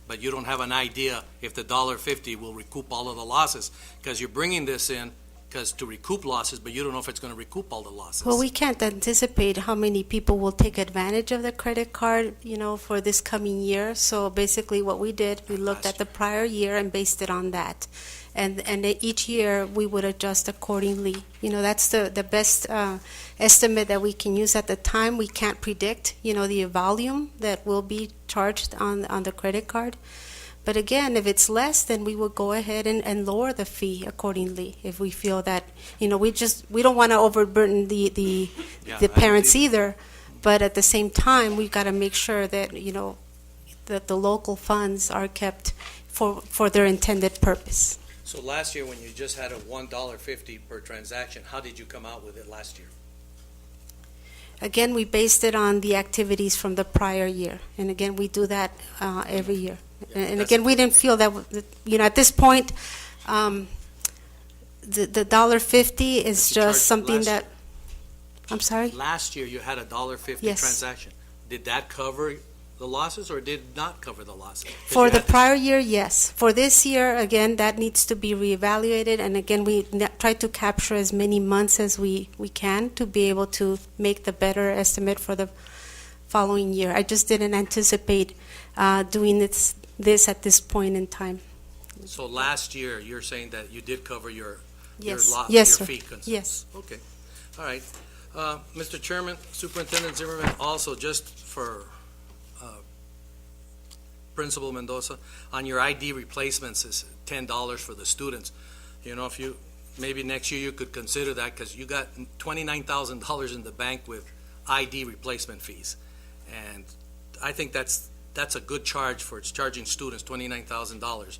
But you don't have an idea if the $1.50 will recoup all of the losses, because you're bringing this in to recoup losses, but you don't know if it's going to recoup all the losses. Well, we can't anticipate how many people will take advantage of the credit card, for this coming year. So basically what we did, we looked at the prior year and based it on that. And each year we would adjust accordingly. That's the best estimate that we can use at the time. We can't predict, the volume that will be charged on the credit card. But again, if it's less, then we will go ahead and lower the fee accordingly. If we feel that, we don't want to overburden the parents either. But at the same time, we've got to make sure that, that the local funds are kept for their intended purpose. So last year, when you just had a $1.50 per transaction, how did you come out with it last year? Again, we based it on the activities from the prior year. And again, we do that every year. And again, we didn't feel that, at this point, the $1.50 is just something that, I'm sorry? Last year, you had a $1.50 Yes. transaction. Did that cover the losses or did it not cover the losses? 'Cause For you the had to- prior year, yes. For this year, again, that needs to be reevaluated. And again, we try to capture as many months as we can to be able to make the better estimate for the following year. I just didn't anticipate doing this at this point in time. So last year, you're saying that you did cover your Yes. lot, Yes, your sir. fee concerns? Yes. Okay, all right. Mr. Chairman, Superintendent Zimmerman, also just for Principal Mendoza, on your ID replacements is $10 for the students. If you, maybe next year you could consider that, because you got $29,000 in the bank with ID replacement fees. And I think that's a good charge for charging students $29,000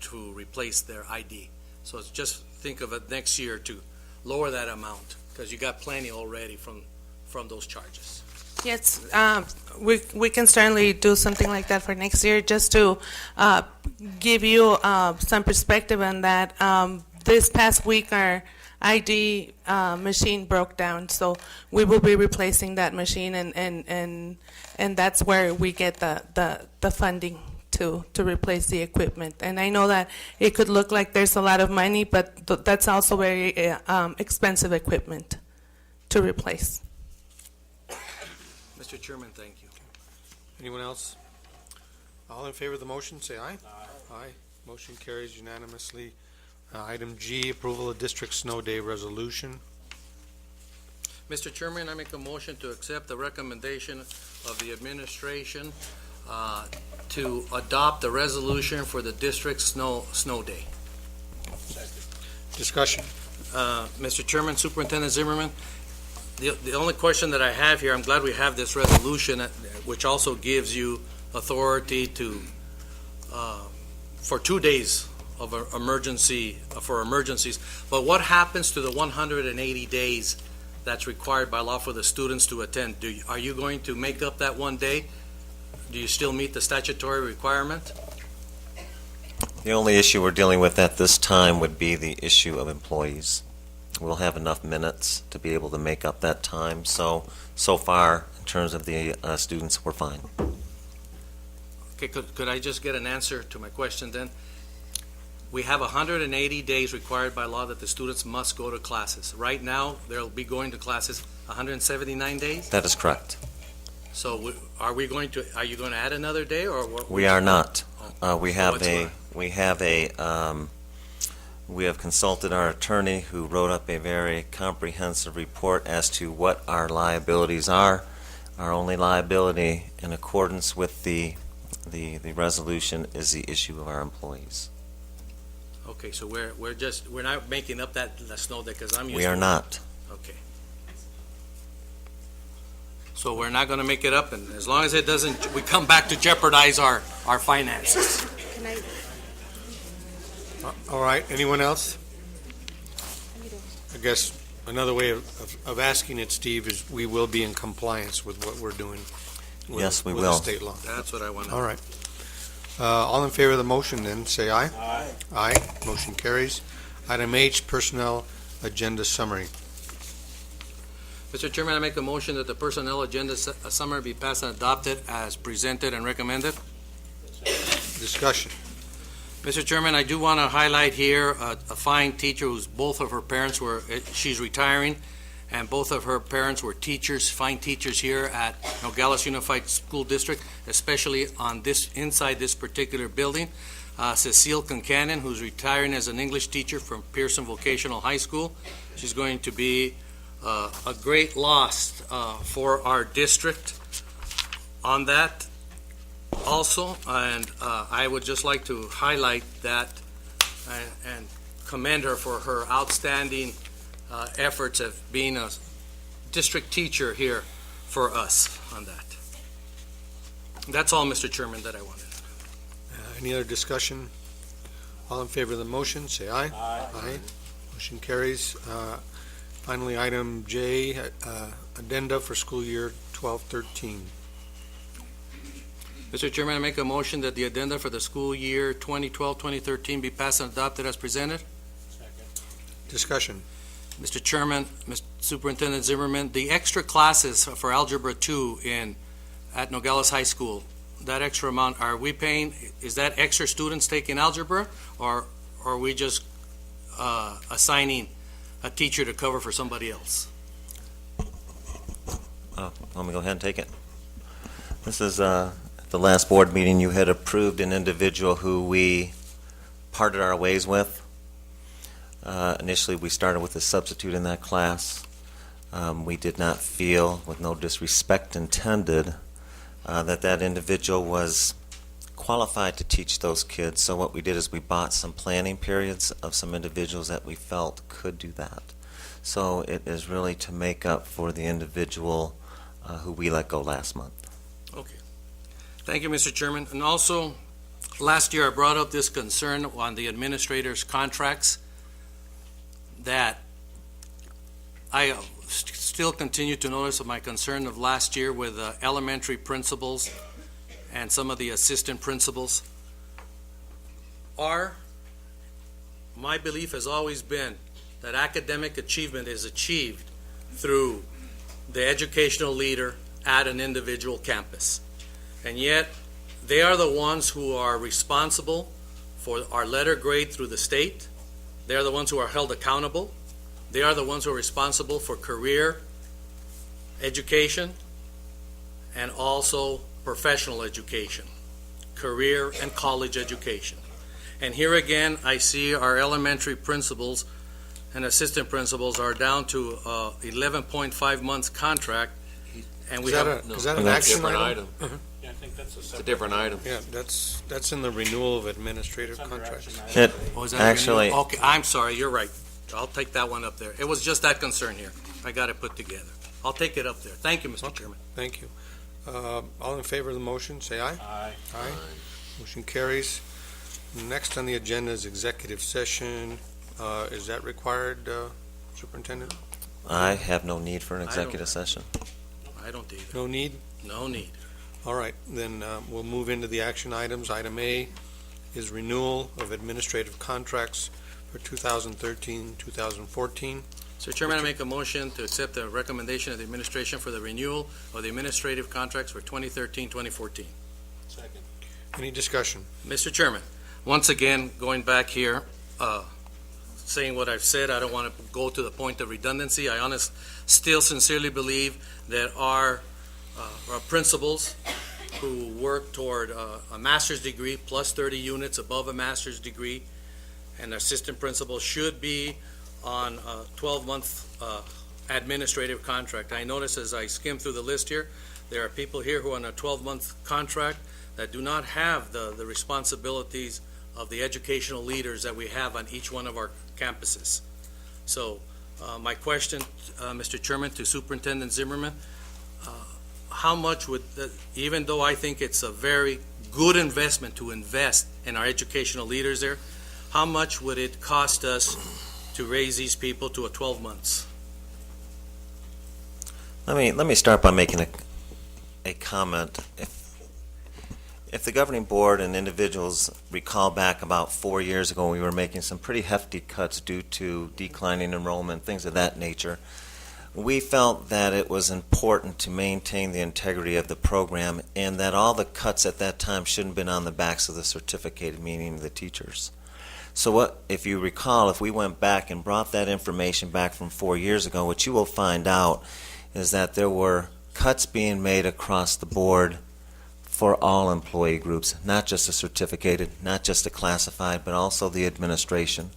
to replace their ID. So it's just think of it next year to lower that amount, because you got plenty already from those charges. Yes, we can certainly do something like that for next year, just to give you some perspective on that. This past week, our ID machine broke down, so we will be replacing that machine, and that's where we get the funding to replace the equipment. And I know that it could look like there's a lot of money, but that's also very expensive equipment to replace. Mr. Chairman, thank you. Anyone else? All in favor of the motion, say aye. Aye. Motion carries unanimously. Item G, approval of district snow day resolution. Mr. Chairman, I make a motion to accept the recommendation of the administration to adopt the resolution for the district snow day. Discussion. Mr. Chairman, Superintendent Zimmerman, the only question that I have here, I'm glad we have this resolution, which also gives you authority to, for 2 days of emergency, for emergencies. But what happens to the 180 days that's required by law for the students to attend? Are you going to make up that 1 day? Do you still meet the statutory requirement? The only issue we're dealing with at this time would be the issue of employees. We'll have enough minutes to be able to make up that time. So far, in terms of the students, we're fine. Okay, could I just get an answer to my question then? we have 180 days required by law that the students must go to classes. Right now, they'll be going to classes 179 days? That is correct. So are you going to add another day, or what? We are not. We have what's we have consulted our attorney, who wrote up a very comprehensive report as to what our liabilities are. Our only liability, in accordance with the resolution, is the issue of our employees. Okay, so we're not making up that snow day, because I'm used to We are not. Okay. So we're not going to make it up, and as long as it doesn't, we come back to jeopardize our finances. Can I? All right, anyone else? I guess another way of asking it, Steve, is we will be in compliance with what we're doing. Yes, we with will. the state law. That's what I want to All right. All in favor of the motion, then, say aye. Aye. Aye. Motion carries. Item H, Personnel Agenda Summary. Mr. Chairman, I make a motion that the personnel agenda summary be passed and adopted as presented and recommended. Discussion. Mr. Chairman, I do want to highlight here a fine teacher whose both of her parents she's retiring, and both of her parents were teachers, fine teachers here at Nogales Unified School District, especially inside this particular building. Cecile Concanon, who's retiring as an English teacher from Pearson Vocational High School. She's going to be a great loss for our district on that also, and I would just like to highlight that and commend her for her outstanding efforts of being a district teacher here for us on that. That's all, Mr. Chairman, that I wanted. Any other discussion? All in favor of the motion, say aye. Aye. Motion carries. Finally, item J, addenda for school year 12-13. Mr. Chairman, I make a motion that the addenda for the school year 2012-2013 be passed and adopted as presented. Discussion. Mr. Chairman, Mr. Superintendent Zimmerman, the extra classes for Algebra 2 at Nogales High School, that extra amount, are we paying, is that extra students taking algebra, or are we just assigning a teacher to cover for somebody else? Let me go ahead and take it. This is the last board meeting. You had approved an individual who we parted our ways with. Initially, we started with a substitute in that class. We did not feel, with no disrespect intended, that individual was qualified to teach those kids. So what we did is we bought some planning periods of some individuals that we felt could do that. So it is really to make up for the individual who we let go last month. Okay. Thank you, Mr. Chairman. And also, last year I brought up this concern on the administrators' contracts that I still continue to notice of my concern of last year with elementary principals and some of the assistant principals. My belief has always been that academic achievement is achieved through the educational leader at an individual campus. And yet, they are the ones who are responsible for our letter grade through the state. They are the ones who are held accountable. They are the ones who are responsible for career education and also professional education, career and college education. And here again, I see our elementary principals and assistant principals are down to 11.5 months contract. And we Is that an action item? Yeah, I think that's It's a different item. Yeah, that's in the renewal of administrative contracts. Is that renewal? Okay, I'm sorry, you're right. I'll take that one up there. It was just that concern here. I got it put together. I'll take it up there. Thank you, Mr. Chairman. Thank you. All in favor of the motion, say aye. Aye. Aye. Motion carries. Next on the agenda is executive session. Is that required, Superintendent? I have no need for an executive session. I don't either. No need? No need. All right, then we'll move into the action items. Item A is renewal of administrative contracts for 2013-2014. Mr. Chairman, I make a motion to accept the recommendation of the administration for the renewal of the administrative contracts for 2013-2014. Second. Any discussion? Mr. Chairman, I once again, going back here, saying what I've said, I don't want to go to the point of redundancy. I still sincerely believe that our principals who work toward a master's degree plus 30 units above a master's degree and assistant principals should be on a 12-month administrative contract. I notice as I skim through the list here, there are people here who are on a 12-month contract that do not have the responsibilities of the educational leaders that we have on each one of our campuses. So my question, Mr. Chairman, to Superintendent Zimmerman, how much would, even though I think it's a very good investment to invest in our educational leaders there, how much would it cost us to raise these people to a 12 months? Let me start by making a comment. If the governing board and individuals recall back about 4 years ago, we were making some pretty hefty cuts due to declining enrollment, things of that nature. We felt that it was important to maintain the integrity of the program and that all the cuts at that time shouldn't have been on the backs of the certificated, meaning the teachers. So what, if you recall, if we went back and brought that information back from 4 years ago, what you will find out is that there were cuts being made across the board for all employee groups, not just the certificated, not just the classified, but also the administration.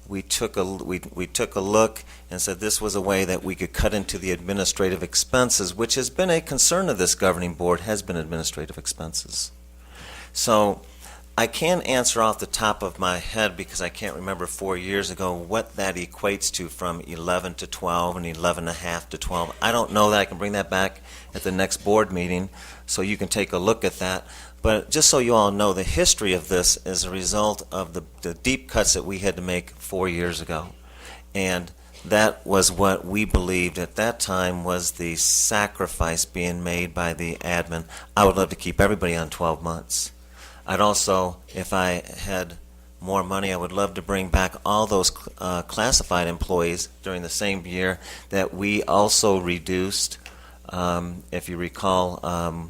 We took a look and said this was a way that we could cut into the administrative expenses, which has been a concern of this governing board, has been administrative expenses. So I can't answer off the top of my head because I can't remember 4 years ago what that equates to from 11 to 12 and 11.5 to 12. I don't know that. I can bring that back at the next board meeting so you can take a look at that. But just so you all know, the history of this is a result of the deep cuts that we had to make 4 years ago. And that was what we believed at that time was the sacrifice being made by the admin. I would love to keep everybody on 12 months. I'd also, if I had more money, I would love to bring back all those classified employees during the same year that we also reduced. If you recall,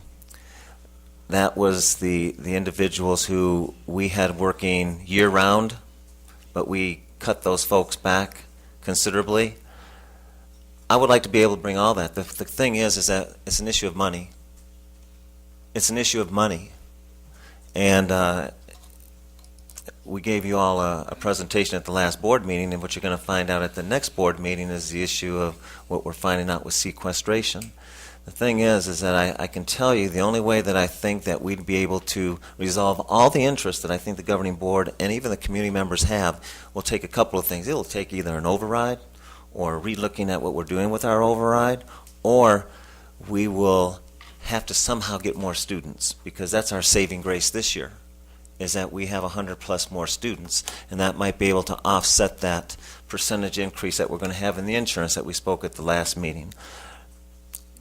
that was the individuals who we had working year-round, but we cut those folks back considerably. I would like to be able to bring all that. The thing is that it's an issue of money. It's an issue of money. And we gave you all a presentation at the last board meeting, and what you're going to find out at the next board meeting is the issue of what we're finding out with sequestration. The thing is that I can tell you the only way that I think that we'd be able to resolve all the interests that I think the governing board and even the community members have will take a couple of things. It'll take either an override or re-looking at what we're doing with our override, or we will have to somehow get more students, because that's our saving grace this year, is that we have 100+ more students, and that might be able to offset that percentage increase that we're going to have in the insurance that we spoke at the last meeting.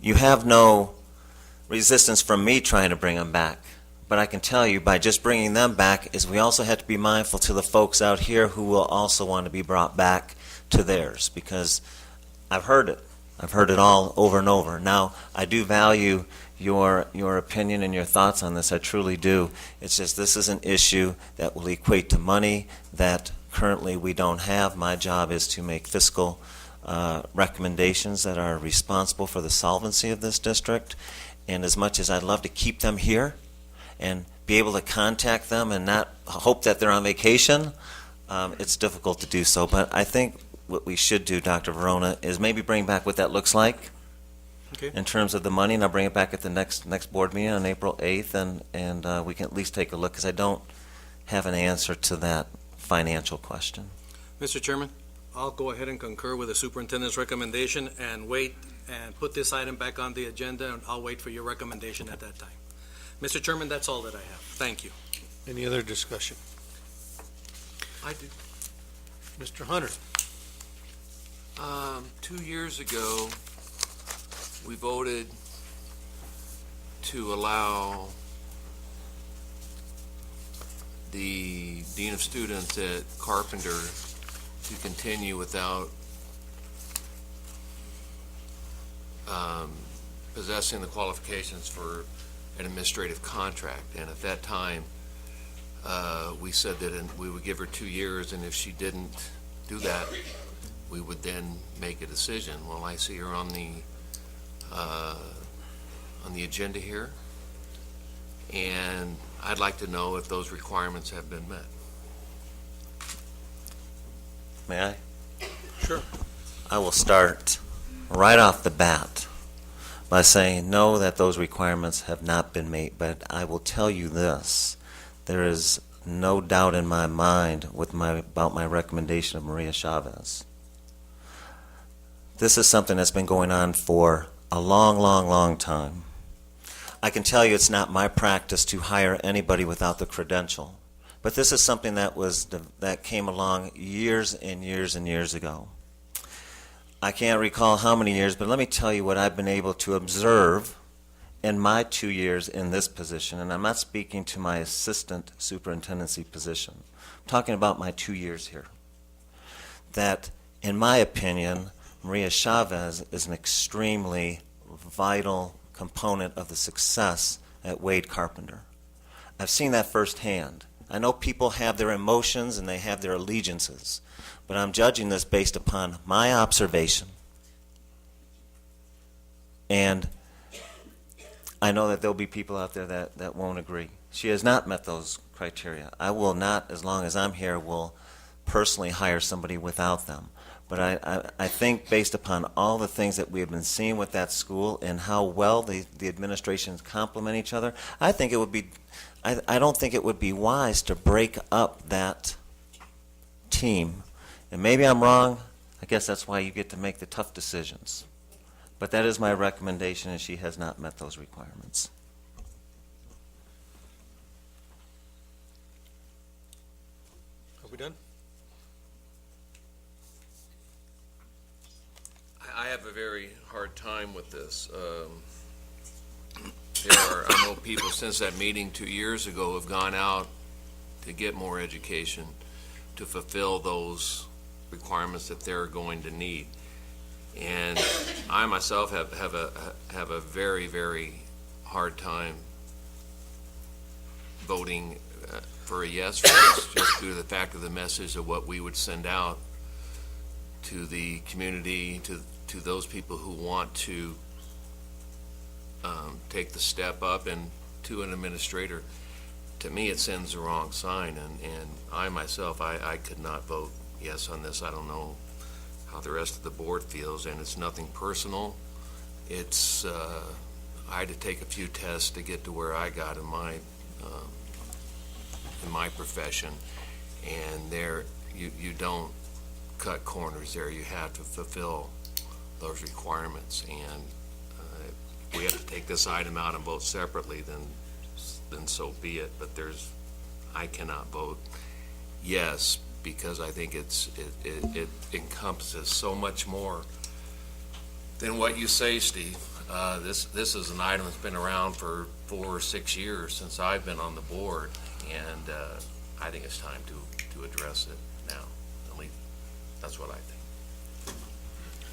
You have no resistance from me trying to bring them back, but I can tell you by just bringing them back is we also have to be mindful to the folks out here who will also want to be brought back to theirs, because I've heard it. I've heard it all over and over. Now, I do value your opinion and your thoughts on this. I truly do. It's just this is an issue that will equate to money that currently we don't have. My job is to make fiscal recommendations that are responsible for the solvency of this district. And as much as I'd love to keep them here and be able to contact them and not hope that they're on vacation, it's difficult to do so. But I think what we should do, Dr. Verona, is maybe bring back what that looks like in terms of the money, and I'll bring it back at the next board meeting on April 8th, and we can at least take a look, because I don't have an answer to that financial question. Mr. Chairman, I'll go ahead and concur with the superintendent's recommendation and wait and put this item back on the agenda, and I'll wait for your recommendation at that time. Mr. Chairman, that's all that I have. Thank you. Any other discussion? I do. Mr. Hunter. 2 years ago, we voted to allow the Dean of Students at Carpenter to continue without possessing the qualifications for an administrative contract. And at that time, we said that we would give her 2 years, and if she didn't do that, we would then make a decision. Well, I see her on the agenda here, and I'd like to know if those requirements have been met. May I? Sure. I will start right off the bat by saying no, that those requirements have not been met, but I will tell you this. There is no doubt in my mind about my recommendation of Maria Chavez. This is something that's been going on for a long, long, long time. I can tell you it's not my practice to hire anybody without the credential, but this is something that came along years and years and years ago. I can't recall how many years, but let me tell you what I've been able to observe in my 2 years in this position, and I'm not speaking to my assistant superintendency position. I'm talking about my 2 years here. That, in my opinion, Maria Chavez is an extremely vital component of the success at Wade Carpenter. I've seen that firsthand. I know people have their emotions and they have their allegiances, but I'm judging this based upon my observation. And I know that there'll be people out there that won't agree. She has not met those criteria. I will not, as long as I'm here, will personally hire somebody without them. But I think based upon all the things that we have been seeing with that school and how well the administrations complement each other, I think it would be, I don't think it would be wise to break up that team. And maybe I'm wrong. I guess that's why you get to make the tough decisions. But that is my recommendation, and she has not met those requirements. Are we done? I have a very hard time with this. I know people since that meeting 2 years ago have gone out to get more education to fulfill those requirements that they're going to need. And I myself have a very, very hard time voting for a yes for this, just due to the fact of the message of what we would send out to the community, to those people who want to take the step up, and to an administrator. To me, it sends the wrong sign, and I myself, I could not vote yes on this. I don't know how the rest of the board feels, and it's nothing personal. It's I had to take a few tests to get to where I got in my profession, and there you don't cut corners there. You have to fulfill those requirements, and if we have to take this item out and vote separately, then so be it. But I cannot vote yes, because I think it encompasses so much more than what you say, Steve. This is an item that's been around for 4 or 6 years since I've been on the board, and I think it's time to address it now. At least that's what I think.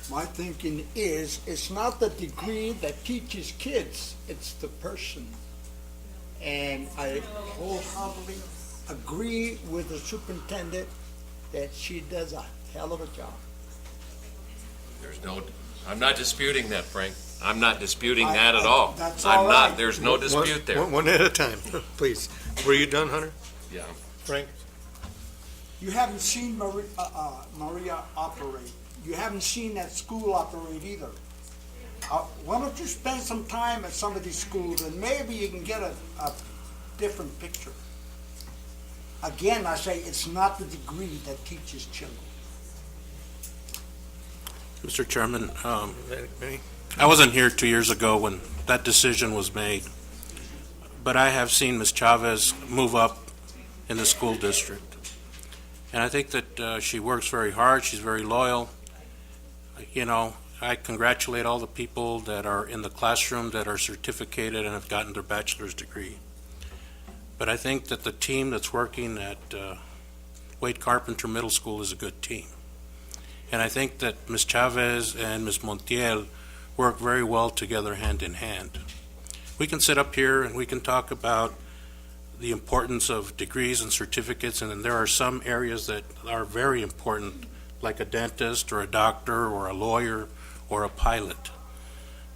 My thinking is, it's not the degree that teaches kids, it's the person. And I wholeheartedly agree with the superintendent that she does a hell of a job. I'm not disputing that, Frank. I'm not disputing that at all. That's all right. There's no dispute there. One at a time, please. Were you done, Hunter? Yeah. Frank? You haven't seen Maria operate. You haven't seen that school operate either. Why don't you spend some time at some of these schools, and maybe you can get a different picture. Again, I say it's not the degree that teaches children. Mr. Chairman, I wasn't here 2 years ago when that decision was made, but I have seen Ms. Chavez move up in the school district. And I think that she works very hard, she's very loyal. You know, I congratulate all the people that are in the classroom that are certificated and have gotten their bachelor's degree. But I think that the team that's working at Wade Carpenter Middle School is a good team. And I think that Ms. Chavez and Ms. Montiel work very well together hand in hand. We can sit up here and we can talk about the importance of degrees and certificates, and then there are some areas that are very important, like a dentist or a doctor or a lawyer or a pilot.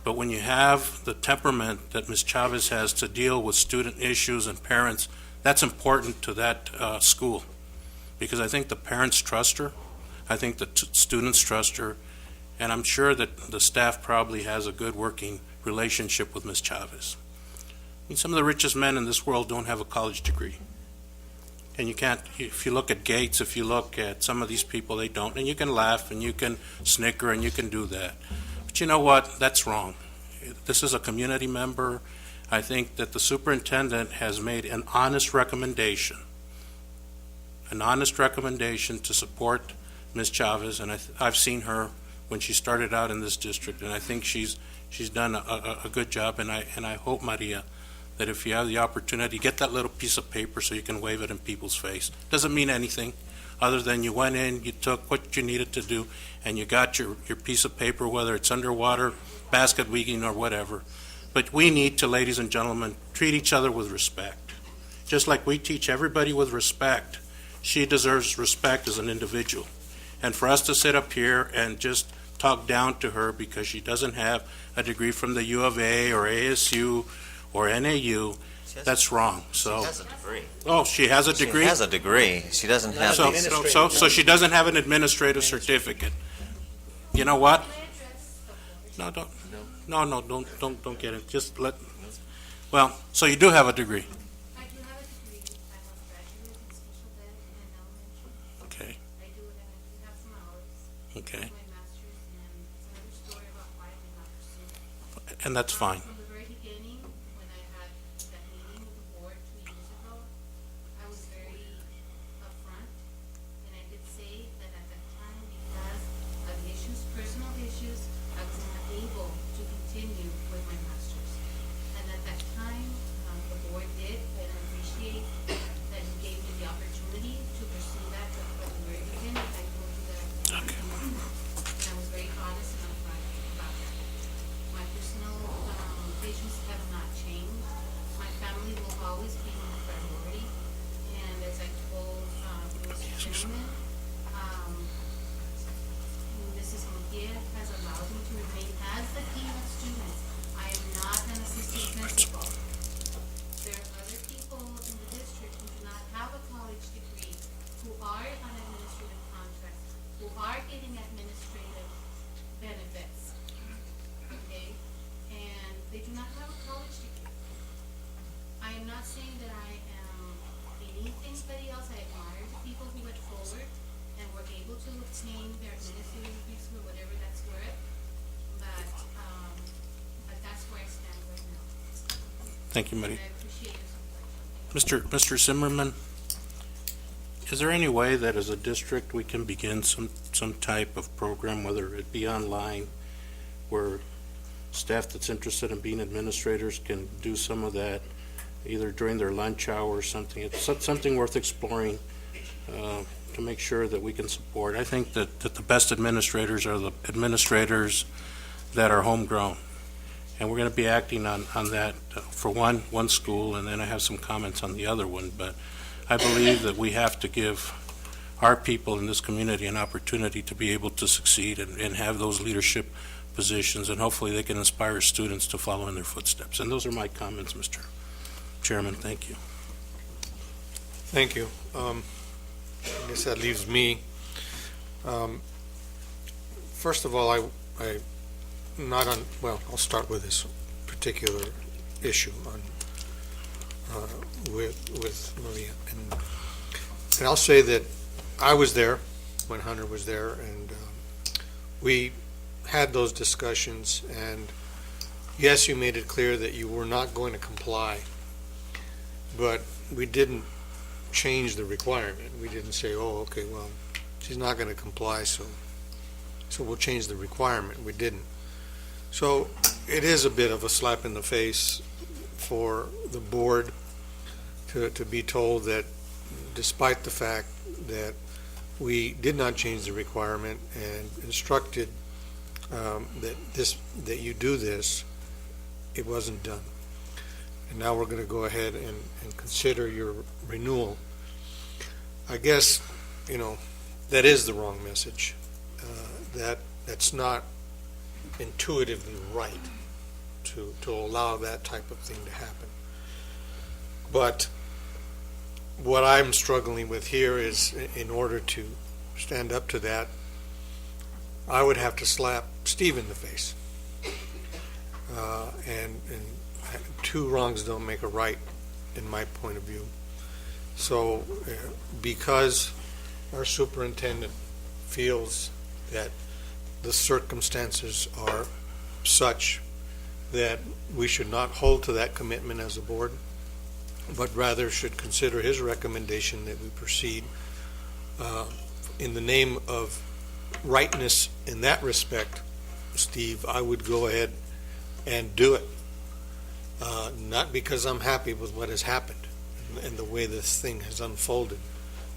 But when you have the temperament that Ms. Chavez has to deal with student issues and parents, that's important to that school, because I think the parents trust her, I think the students trust her, and I'm sure that the staff probably has a good working relationship with Ms. Chavez. I mean, some of the richest men in this world don't have a college degree. And you can't, if you look at Gates, if you look at some of these people, they don't. And you can laugh and you can snicker and you can do that. But you know what? That's wrong. This is a community member. I think that the superintendent has made an honest recommendation to support Ms. Chavez, and I've seen her when she started out in this district, and I think she's done a good job, and I hope, Maria, that if you have the opportunity, get that little piece of paper so you can wave it in people's face. Doesn't mean anything other than you went in, you took what you needed to do, and you got your piece of paper, whether it's underwater, basket weaving, or whatever. But we need to, ladies and gentlemen, treat each other with respect. Just like we teach everybody with respect, she deserves respect as an individual. And for us to sit up here and just talk down to her because she doesn't have a degree from the U of A or ASU or NAU, that's wrong. So she has a degree. Oh, she has a degree? She has a degree. She doesn't have so she doesn't have an administrative certificate. You know what? No, don't get it. Just let. Well, so you do have a degree. I do have a degree. I'm a graduate in special ed and elementary. Okay. I do have some hours. Okay. My master's, and it's another story about why I did not pursue it. And that's fine. From the very beginning, when I had that meeting with the board 2 years ago, I was very upfront, and I did say that at that time, because of issues, personal issues, I was not able to continue with my master's. And at that time, the board did, and I appreciate that you gave me the opportunity to pursue that, but from the very beginning, I told you that I couldn't continue. And I was very honest and upfront about that. My personal issues have not changed. My family will always be my priority. And as I told Mr. Chairman, Mrs. Mejia has allowed me to remain as the dean of students. I am not an assistant principal. There are other people in the district who do not have a college degree, who are on administrative contracts, who are getting administrative benefits. Okay? And they do not have a college degree. I am not saying that I am anybody else. I admire the people who went forward and were able to obtain their administrative degrees for whatever that's worth. But that's where I stand right now. Thank you, Maria. And I appreciate your support. Mr. Zimmerman, is there any way that as a district we can begin some type of program, whether it be online, where staff that's interested in being administrators can do some of that, either during their lunch hour or something? It's something worth exploring to make sure that we can support. I think that the best administrators are the administrators that are homegrown. And we're going to be acting on that for one school, and then I have some comments on the other one. But I believe that we have to give our people in this community an opportunity to be able to succeed and have those leadership positions, and hopefully they can inspire students to follow in their footsteps. And those are my comments, Mr. Chairman. Thank you. Thank you. I guess that leaves me. First of all, I'll start with this particular issue with Maria. And I'll say that I was there when Hunter was there, and we had those discussions, and yes, you made it clear that you were not going to comply, but we didn't change the requirement. We didn't say, oh, okay, well, she's not going to comply, so we'll change the requirement. We didn't. So it is a bit of a slap in the face for the board to be told that despite the fact that we did not change the requirement and instructed that you do this, it wasn't done. and now we're going to go ahead and consider your renewal. I guess, that is the wrong message. That's not intuitively right to allow that type of thing to happen. But what I'm struggling with here is, in order to stand up to that, I would have to slap Steve in the face. And two wrongs don't make a right, in my point of view. So because our superintendent feels that the circumstances are such that we should not hold to that commitment as a board, but rather should consider his recommendation that we proceed in the name of rightness in that respect, Steve, I would go ahead and do it. Not because I'm happy with what has happened and the way this thing has unfolded.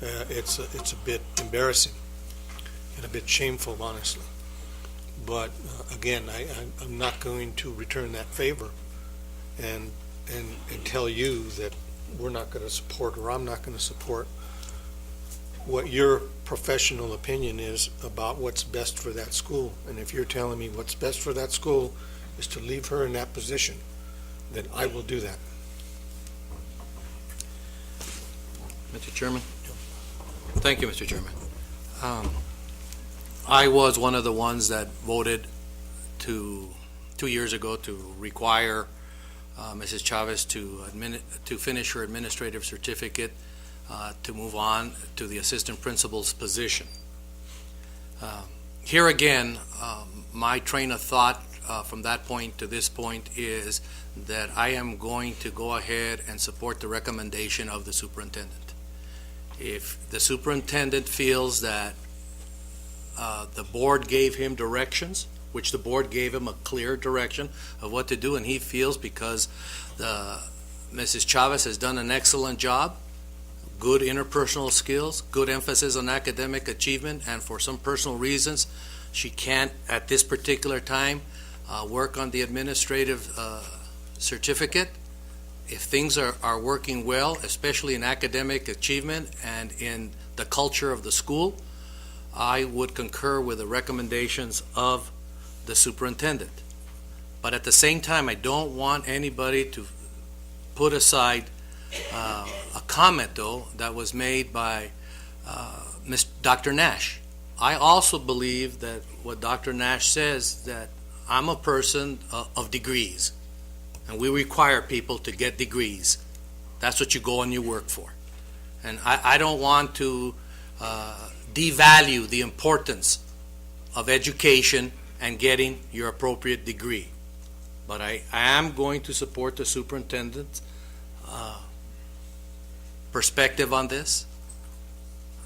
It's a bit embarrassing and a bit shameful, honestly. But again, I'm not going to return that favor and tell you that we're not going to support, or I'm not going to support what your professional opinion is about what's best for that school. And if you're telling me what's best for that school is to leave her in that position, then I will do that. Mr. Chairman? Thank you, Mr. Chairman. I was one of the ones that voted 2 years ago to require Mrs. Chavez to finish her administrative certificate to move on to the assistant principal's position. Here again, my train of thought from that point to this point is that I am going to go ahead and support the recommendation of the superintendent. If the superintendent feels that the board gave him directions, which the board gave him a clear direction of what to do, and he feels because Mrs. Chavez has done an excellent job, good interpersonal skills, good emphasis on academic achievement, and for some personal reasons, she can't at this particular time work on the administrative certificate. If things are working well, especially in academic achievement and in the culture of the school, I would concur with the recommendations of the superintendent. But at the same time, I don't want anybody to put aside a comment, though, that was made by Dr. Nash. I also believe that what Dr. Nash says, that I'm a person of degrees, and we require people to get degrees. That's what you go and you work for. And I don't want to devalue the importance of education and getting your appropriate degree. But I am going to support the superintendent's perspective on this.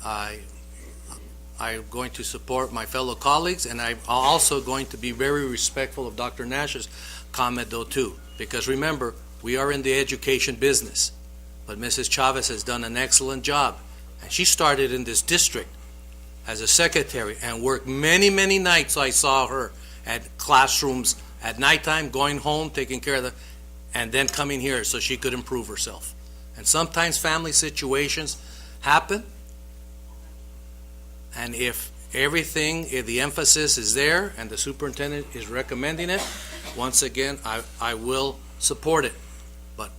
I'm going to support my fellow colleagues, and I'm also going to be very respectful of Dr. Nash's comment, though, too. Because remember, we are in the education business. But Mrs. Chavez has done an excellent job. And she started in this district as a secretary and worked many, many nights. I saw her at classrooms at nighttime, going home, taking care of and then coming here so she could improve herself. And sometimes family situations happen. And if the emphasis is there and the superintendent is recommending it, once again, I will support it. But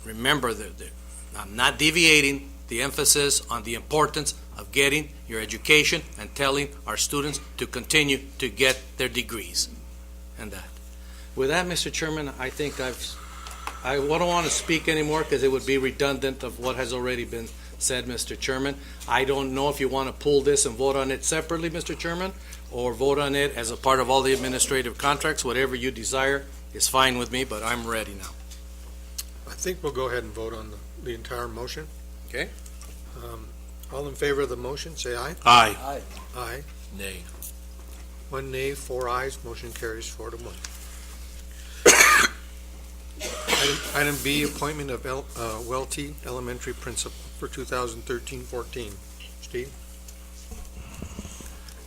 remember that I'm not deviating the emphasis on the importance of getting your education and telling our students to continue to get their degrees. And that. With that, Mr. Chairman, I think I don't want to speak anymore because it would be redundant of what has already been said, Mr. Chairman. I don't know if you want to pull this and vote on it separately, Mr. Chairman, or vote on it as a part of all the administrative contracts. Whatever you desire is fine with me, but I'm ready now. I think we'll go ahead and vote on the entire motion. Okay. All in favor of the motion, say aye. Aye. Aye. Aye. Nay. 1 nay, 4 ayes. Motion carries 4-1. Item B, appointment of Welty Elementary Principal for 2013-14. Steve?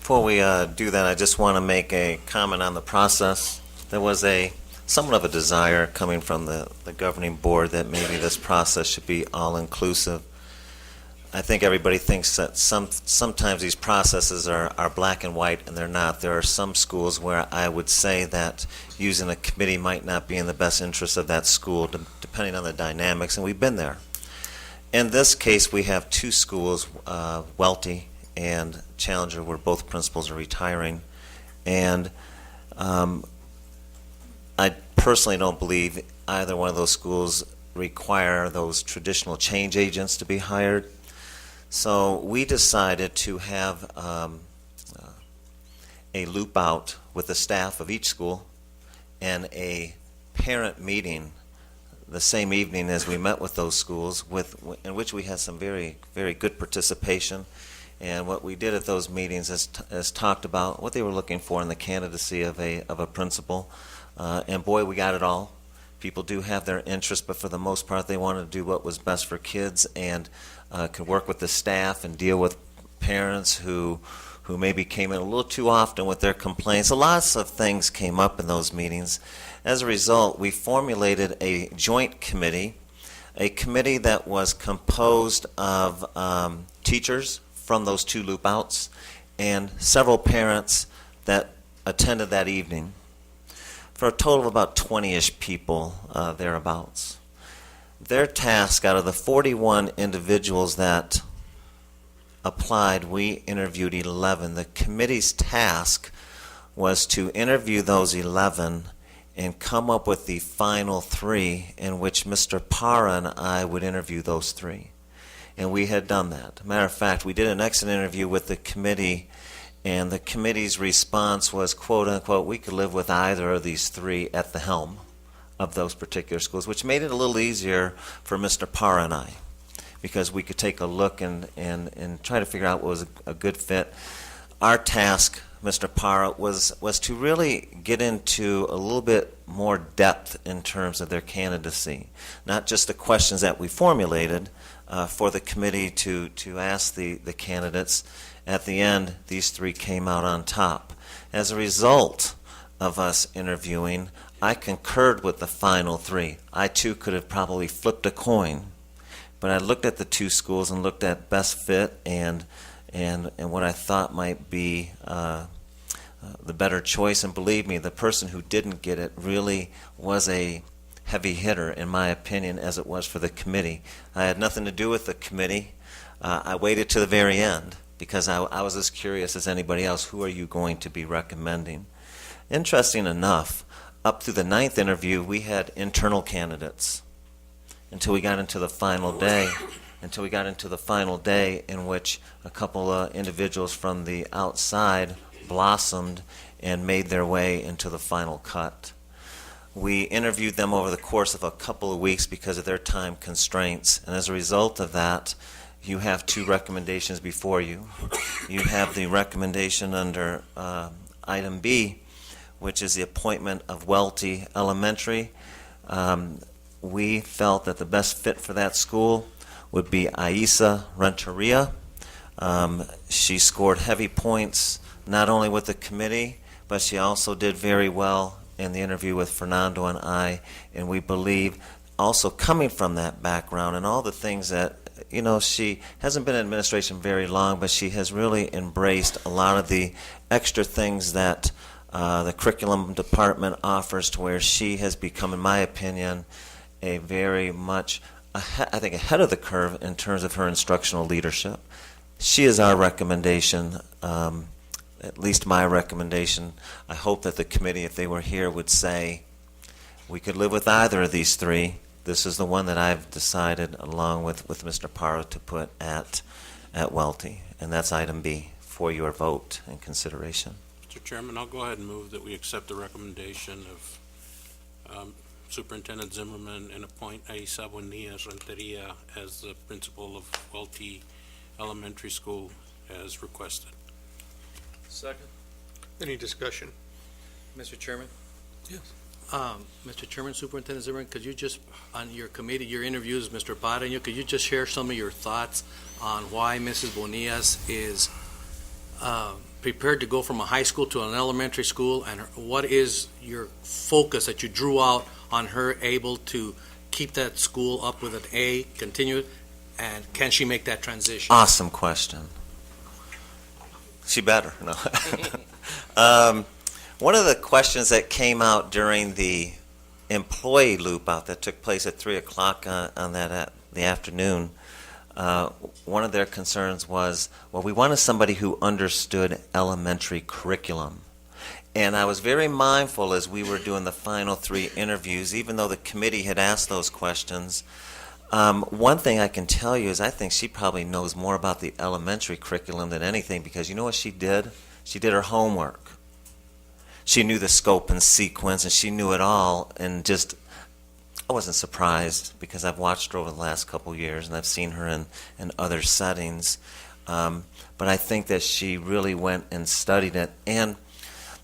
Before we do that, I just want to make a comment on the process. There was a somewhat of a desire coming from the governing board that maybe this process should be all-inclusive. I think everybody thinks that sometimes these processes are black and white, and they're not. There are some schools where I would say that using a committee might not be in the best interest of that school, depending on the dynamics, and we've been there. In this case, we have two schools, Welty and Challenger, where both principals are retiring, and I personally don't believe either one of those schools require those traditional change agents to be hired. So we decided to have a loop out with the staff of each school and a parent meeting the same evening as we met with those schools, in which we had some very, very good participation. And what we did at those meetings is talked about what they were looking for in the candidacy of a principal. And boy, we got it all. People do have their interests, but for the most part, they wanted to do what was best for kids and could work with the staff and deal with parents who maybe came in a little too often with their complaints. Lots of things came up in those meetings. As a result, we formulated a joint committee, a committee that was composed of teachers from those two loop outs and several parents that attended that evening, for a total of about 20-ish people thereabouts. Their task, out of the 41 individuals that applied, we interviewed 11. The committee's task was to interview those 11 and come up with the final 3, in which Mr. Parra and I would interview those 3. And we had done that. Matter of fact, we did an exit interview with the committee, and the committee's response was, quote unquote, we could live with either of these 3 at the helm of those particular schools, which made it a little easier for Mr. Parra and I, because we could take a look and try to figure out what was a good fit. Our task, Mr. Parra, was to really get into a little bit more depth in terms of their candidacy, not just the questions that we formulated for the committee to ask the candidates. At the end, these 3 came out on top. As a result of us interviewing, I concurred with the final 3. I too could have probably flipped a coin, but I looked at the 2 schools and looked at best fit and what I thought might be the better choice. And believe me, the person who didn't get it really was a heavy hitter, in my opinion, as it was for the committee. I had nothing to do with the committee. I waited to the very end, because I was as curious as anybody else. Who are you going to be recommending? Interesting enough, up through the 9th interview, we had internal candidates until we got into the final day. In which a couple of individuals from the outside blossomed and made their way into the final cut. We interviewed them over the course of a couple of weeks because of their time constraints, and as a result of that, you have 2 recommendations before you. You have the recommendation under item B, which is the appointment of Welty Elementary. We felt that the best fit for that school would be Aisa Renteria. She scored heavy points not only with the committee, but she also did very well in the interview with Fernando and I, and we believe also coming from that background and all the things that, she hasn't been in administration very long, but she has really embraced a lot of the extra things that the curriculum department offers, to where she has become, in my opinion, a very much, ahead of the curve in terms of her instructional leadership. She is our recommendation, at least my recommendation. I hope that the committee, if they were here, would say, we could live with either of these 3. This is the one that I've decided, along with Mr. Parra, to put at Welty, and that's item B for your vote and consideration. Mr. Chairman, I'll go ahead and move that we accept the recommendation of Superintendent Zimmerman and appoint Aisa Renteria as the principal of Welty Elementary School as requested. Second. Any discussion? Mr. Chairman? Yes. Mr. Chairman, Superintendent Zimmerman, could you just, on your committee, your interviews, Mr. Pareño, could you just share some of your thoughts on why Mrs. Bonillas is prepared to go from a high school to an elementary school, and what is your focus that you drew out on her able to keep that school up with an A, continue, and can she make that transition? Awesome question. She better. No. One of the questions that came out during the employee loop out that took place at 3 o'clock on the afternoon, one of their concerns was, well, we wanted somebody who understood elementary curriculum. And I was very mindful as we were doing the final 3 interviews, even though the committee had asked those questions. One thing I can tell you is I think she probably knows more about the elementary curriculum than anything, because you know what she did? She did her homework. She knew the scope and sequence, and she knew it all, and just, I wasn't surprised because I've watched her over the last couple years, and I've seen her in other settings. But I think that she really went and studied it. And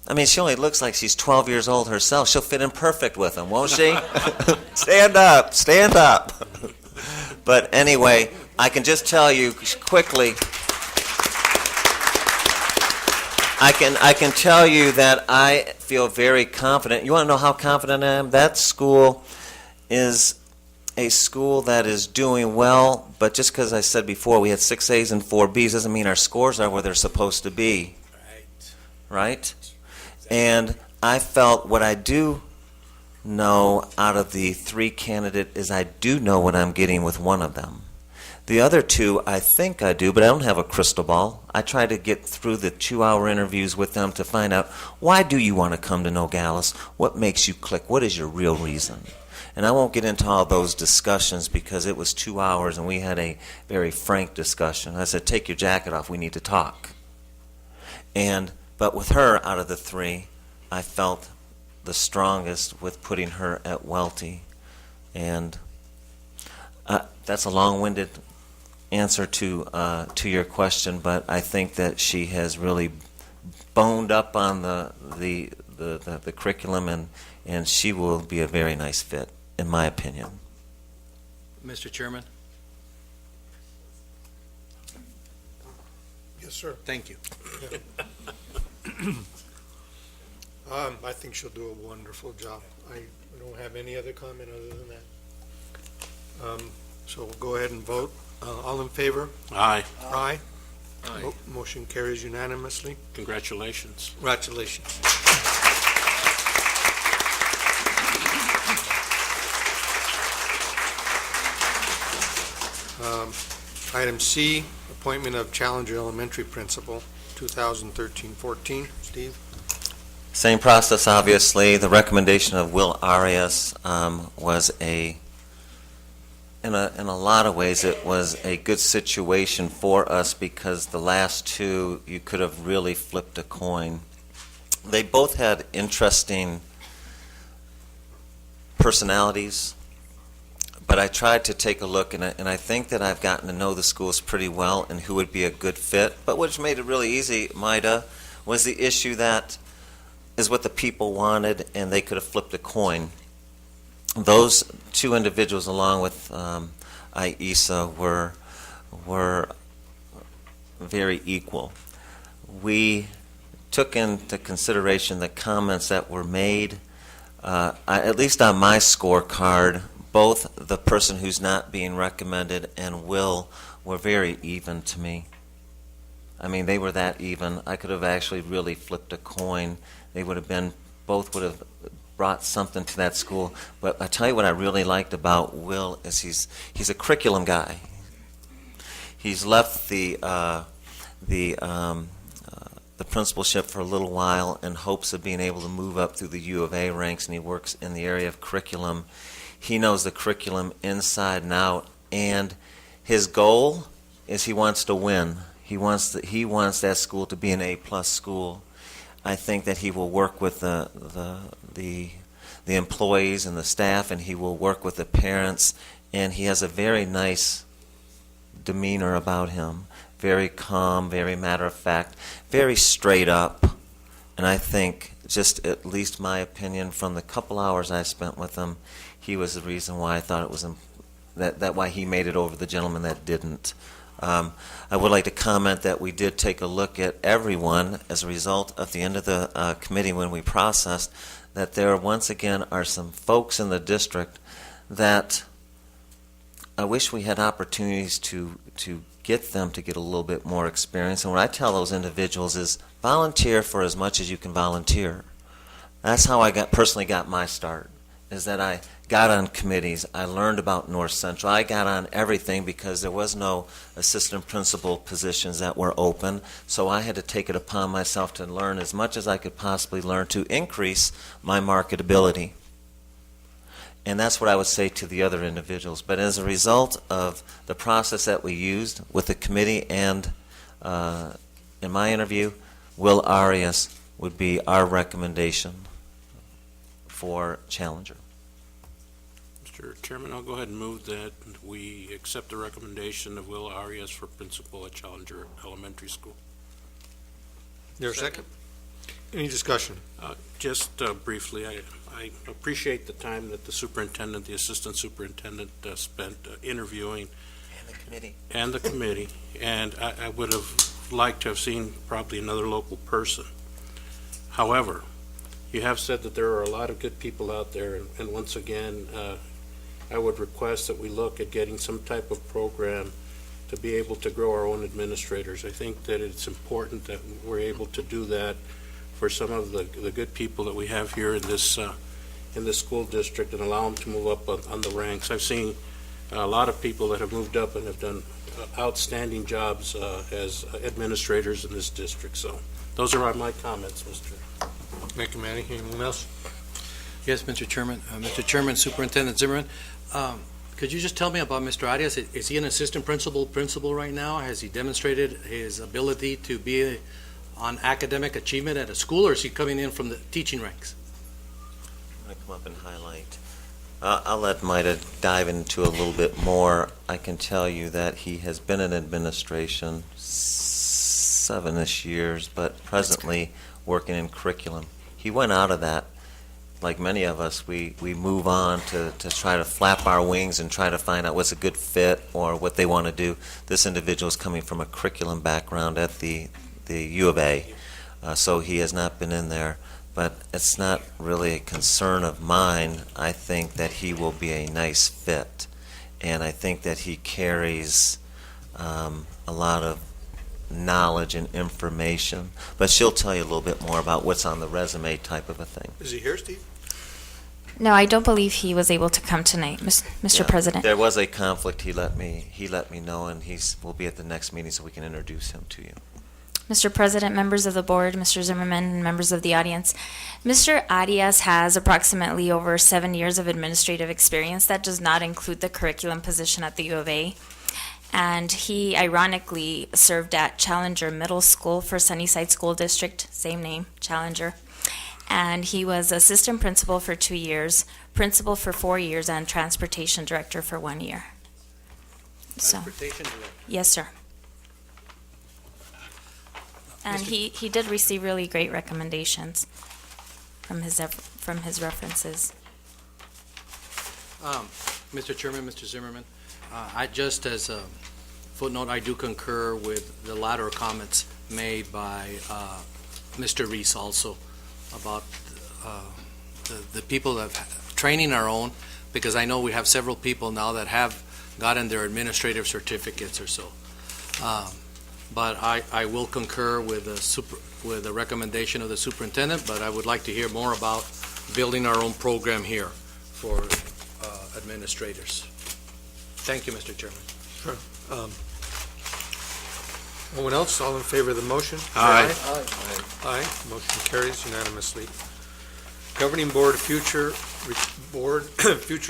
I mean, she only looks like she's 12 years old herself. She'll fit in perfect with them, won't she? Stand up, stand up. But anyway, I can just tell you quickly, I can tell you that I feel very confident. You want to know how confident I am? That school is a school that is doing well, but just because I said before we had 6 A's and 4 B's doesn't mean our scores are where they're supposed to be. Right? And I felt what I do know out of the 3 candidates is I do know what I'm getting with one of them. The other 2, I think I do, but I don't have a crystal ball. I try to get through the 2-hour interviews with them to find out, why do you want to come to Nogales? What makes you click? What is your real reason? And I won't get into all those discussions because it was 2 hours and we had a very frank discussion. I said, take your jacket off, we need to talk. But with her, out of the 3, I felt the strongest with putting her at Welty. And that's a long-winded answer to your question, but I think that she has really boned up on the curriculum, and she will be a very nice fit, in my opinion. Mr. Chairman? Yes, sir. Thank you. I think she'll do a wonderful job. I don't have any other comment other than that. So we'll go ahead and vote. All in favor? Aye. Aye. Motion carries unanimously. Congratulations. Congratulations. Item C, appointment of Challenger Elementary Principal, 2013-14. Steve? Same process, obviously. The recommendation of Will Arias was in a lot of ways, it was a good situation for us because the last 2, you could have really flipped a coin. They both had interesting personalities, but I tried to take a look, and I think that I've gotten to know the schools pretty well and who would be a good fit. But which made it really easy, Maida, was the issue that is what the people wanted, and they could have flipped a coin. Those 2 individuals, along with Aisa, were very equal. We took into consideration the comments that were made. At least on my scorecard, both the person who's not being recommended and Will were very even to me. I mean, they were that even. I could have actually really flipped a coin. They would have been, both would have brought something to that school. But I tell you what I really liked about Will is he's a curriculum guy. He's left the principalship for a little while in hopes of being able to move up through the U of A ranks, and he works in the area of curriculum. He knows the curriculum inside and out, and his goal is he wants to win. He wants that school to be an A-plus school. I think that he will work with the employees and the staff, and he will work with the parents, and he has a very nice demeanor about him. Very calm, very matter of fact, very straight up. And I think, just at least my opinion, from the couple hours I spent with him, he was the reason why I thought it was that why he made it over the gentleman that didn't. I would like to comment that we did take a look at everyone as a result of the end of the committee when we processed that there once again are some folks in the district that I wish we had opportunities to get them to get a little bit more experience. And what I tell those individuals is volunteer for as much as you can volunteer. That's how I personally got my start, is that I got on committees. I learned about North Central. I got on everything because there was no assistant principal positions that were open. So I had to take it upon myself to learn as much as I could possibly learn to increase my marketability. And that's what I would say to the other individuals. But as a result of the process that we used with the committee and in my interview, Will Arias would be our recommendation for Challenger. Mr. Chairman, I'll go ahead and move that we accept the recommendation of Will Arias for principal at Challenger Elementary School. There a second? Any discussion? Just briefly, I appreciate the time that the superintendent, the assistant superintendent spent interviewing and the committee, and I would have liked to have seen probably another local person. However, you have said that there are a lot of good people out there, and once again, I would request that we look at getting some type of program to be able to grow our own administrators. I think that it's important that we're able to do that for some of the good people that we have here in this school district and allow them to move up on the ranks. I've seen a lot of people that have moved up and have done outstanding jobs as administrators in this district. So those are my comments, Mr. Thank you, Manny. Anyone else? Yes, Mr. Chairman. Mr. Chairman, Superintendent Zimmerman, could you just tell me about Mr. Arias? Is he an assistant principal right now? Has he demonstrated his ability to be on academic achievement at a school, or is he coming in from the teaching ranks? I'm going to come up and highlight. I'll let Maida dive into a little bit more. I can tell you that he has been in administration 7-ish years, but presently working in curriculum. He went out of that. Like many of us, we move on to try to flap our wings and try to find out what's a good fit or what they want to do. This individual is coming from a curriculum background at the U of A, so he has not been in there. But it's not really a concern of mine. I think that he will be a nice fit, and I think that he carries a lot of knowledge and information. But she'll tell you a little bit more about what's on the resume type of a thing. Is he here, Steve? No, I don't believe he was able to come tonight, Mr. Yeah, President. There was a conflict. He let me know, and will be at the next meeting so we can introduce him to you. Mr. President, members of the board, Mr. Zimmerman, and members of the audience, Mr. Arias has approximately over 7 years of administrative experience. That does not include the curriculum position at the U of A. And he ironically served at Challenger Middle School for Sunnyside School District, same name, Challenger. And he was assistant principal for 2 years, principal for 4 years, and transportation director for 1 year. Transportation director? Yes, sir. And he did receive really great recommendations from his references. Mr. Chairman, Mr. Zimmerman, I just as a footnote, I do concur with the latter comments made by Mr. Reese also about the people that training our own, because I know we have several people now that have gotten their administrative certificates or so. But I will concur with the recommendation of the superintendent, but I would like to hear more about building our own program here for administrators. Thank you, Mr. Chairman. Sure. Anyone else? All in favor of the motion? Aye. Aye. Motion carries unanimously. Governing Board future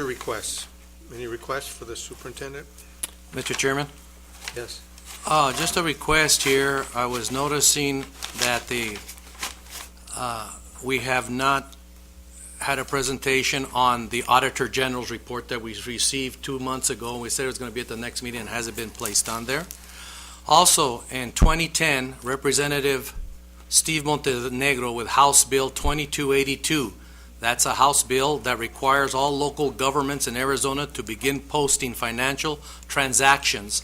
requests. Any requests for the superintendent? Mr. Chairman? Yes. Just a request here. I was noticing that we have not had a presentation on the Auditor General's report that we received 2 months ago, and we said it was going to be at the next meeting and hasn't been placed on there. Also, in 2010, Representative Steve Montenegro with House Bill 2282. That's a House bill that requires all local governments in Arizona to begin posting financial transactions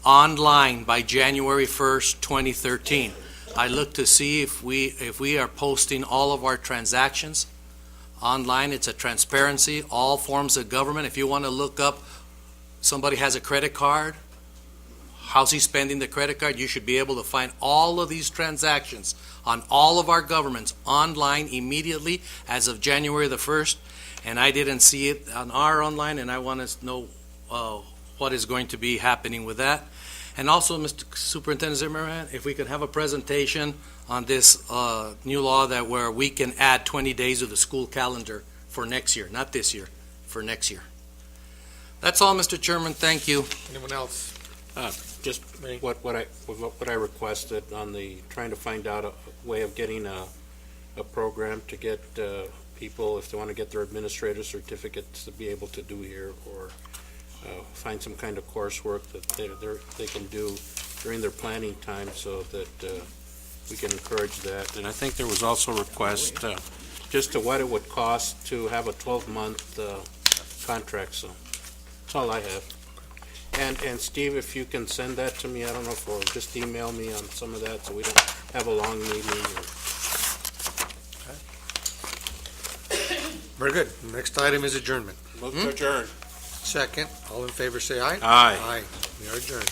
online by January 1st, 2013. I look to see if we are posting all of our transactions online. It's a transparency, all forms of government. If you want to look up, somebody has a credit card, how's he spending the credit card, you should be able to find all of these transactions on all of our governments online immediately as of January the 1st. And I didn't see it on our online, and I want to know what is going to be happening with that. And also, Mr. Superintendent Zimmerman, if we could have a presentation on this new law that where we can add 20 days to the school calendar for next year, not this year, for next year. That's all, Mr. Chairman. Thank you. Anyone else? Just what I requested on the, trying to find out a way of getting a program to get people, if they want to get their administrator certificates, to be able to do here, or find some kind of coursework that they can do during their planning time, so that we can encourage that. And I think there was also a request just to what it would cost to have a 12-month contract. So that's all I have. And Steve, if you can send that to me, I don't know if, or just email me on some of that, so we don't have a long meeting. Very good. Next item is adjournment. Move to adjourn. Second. All in favor, say aye. Aye. Aye. We are adjourned.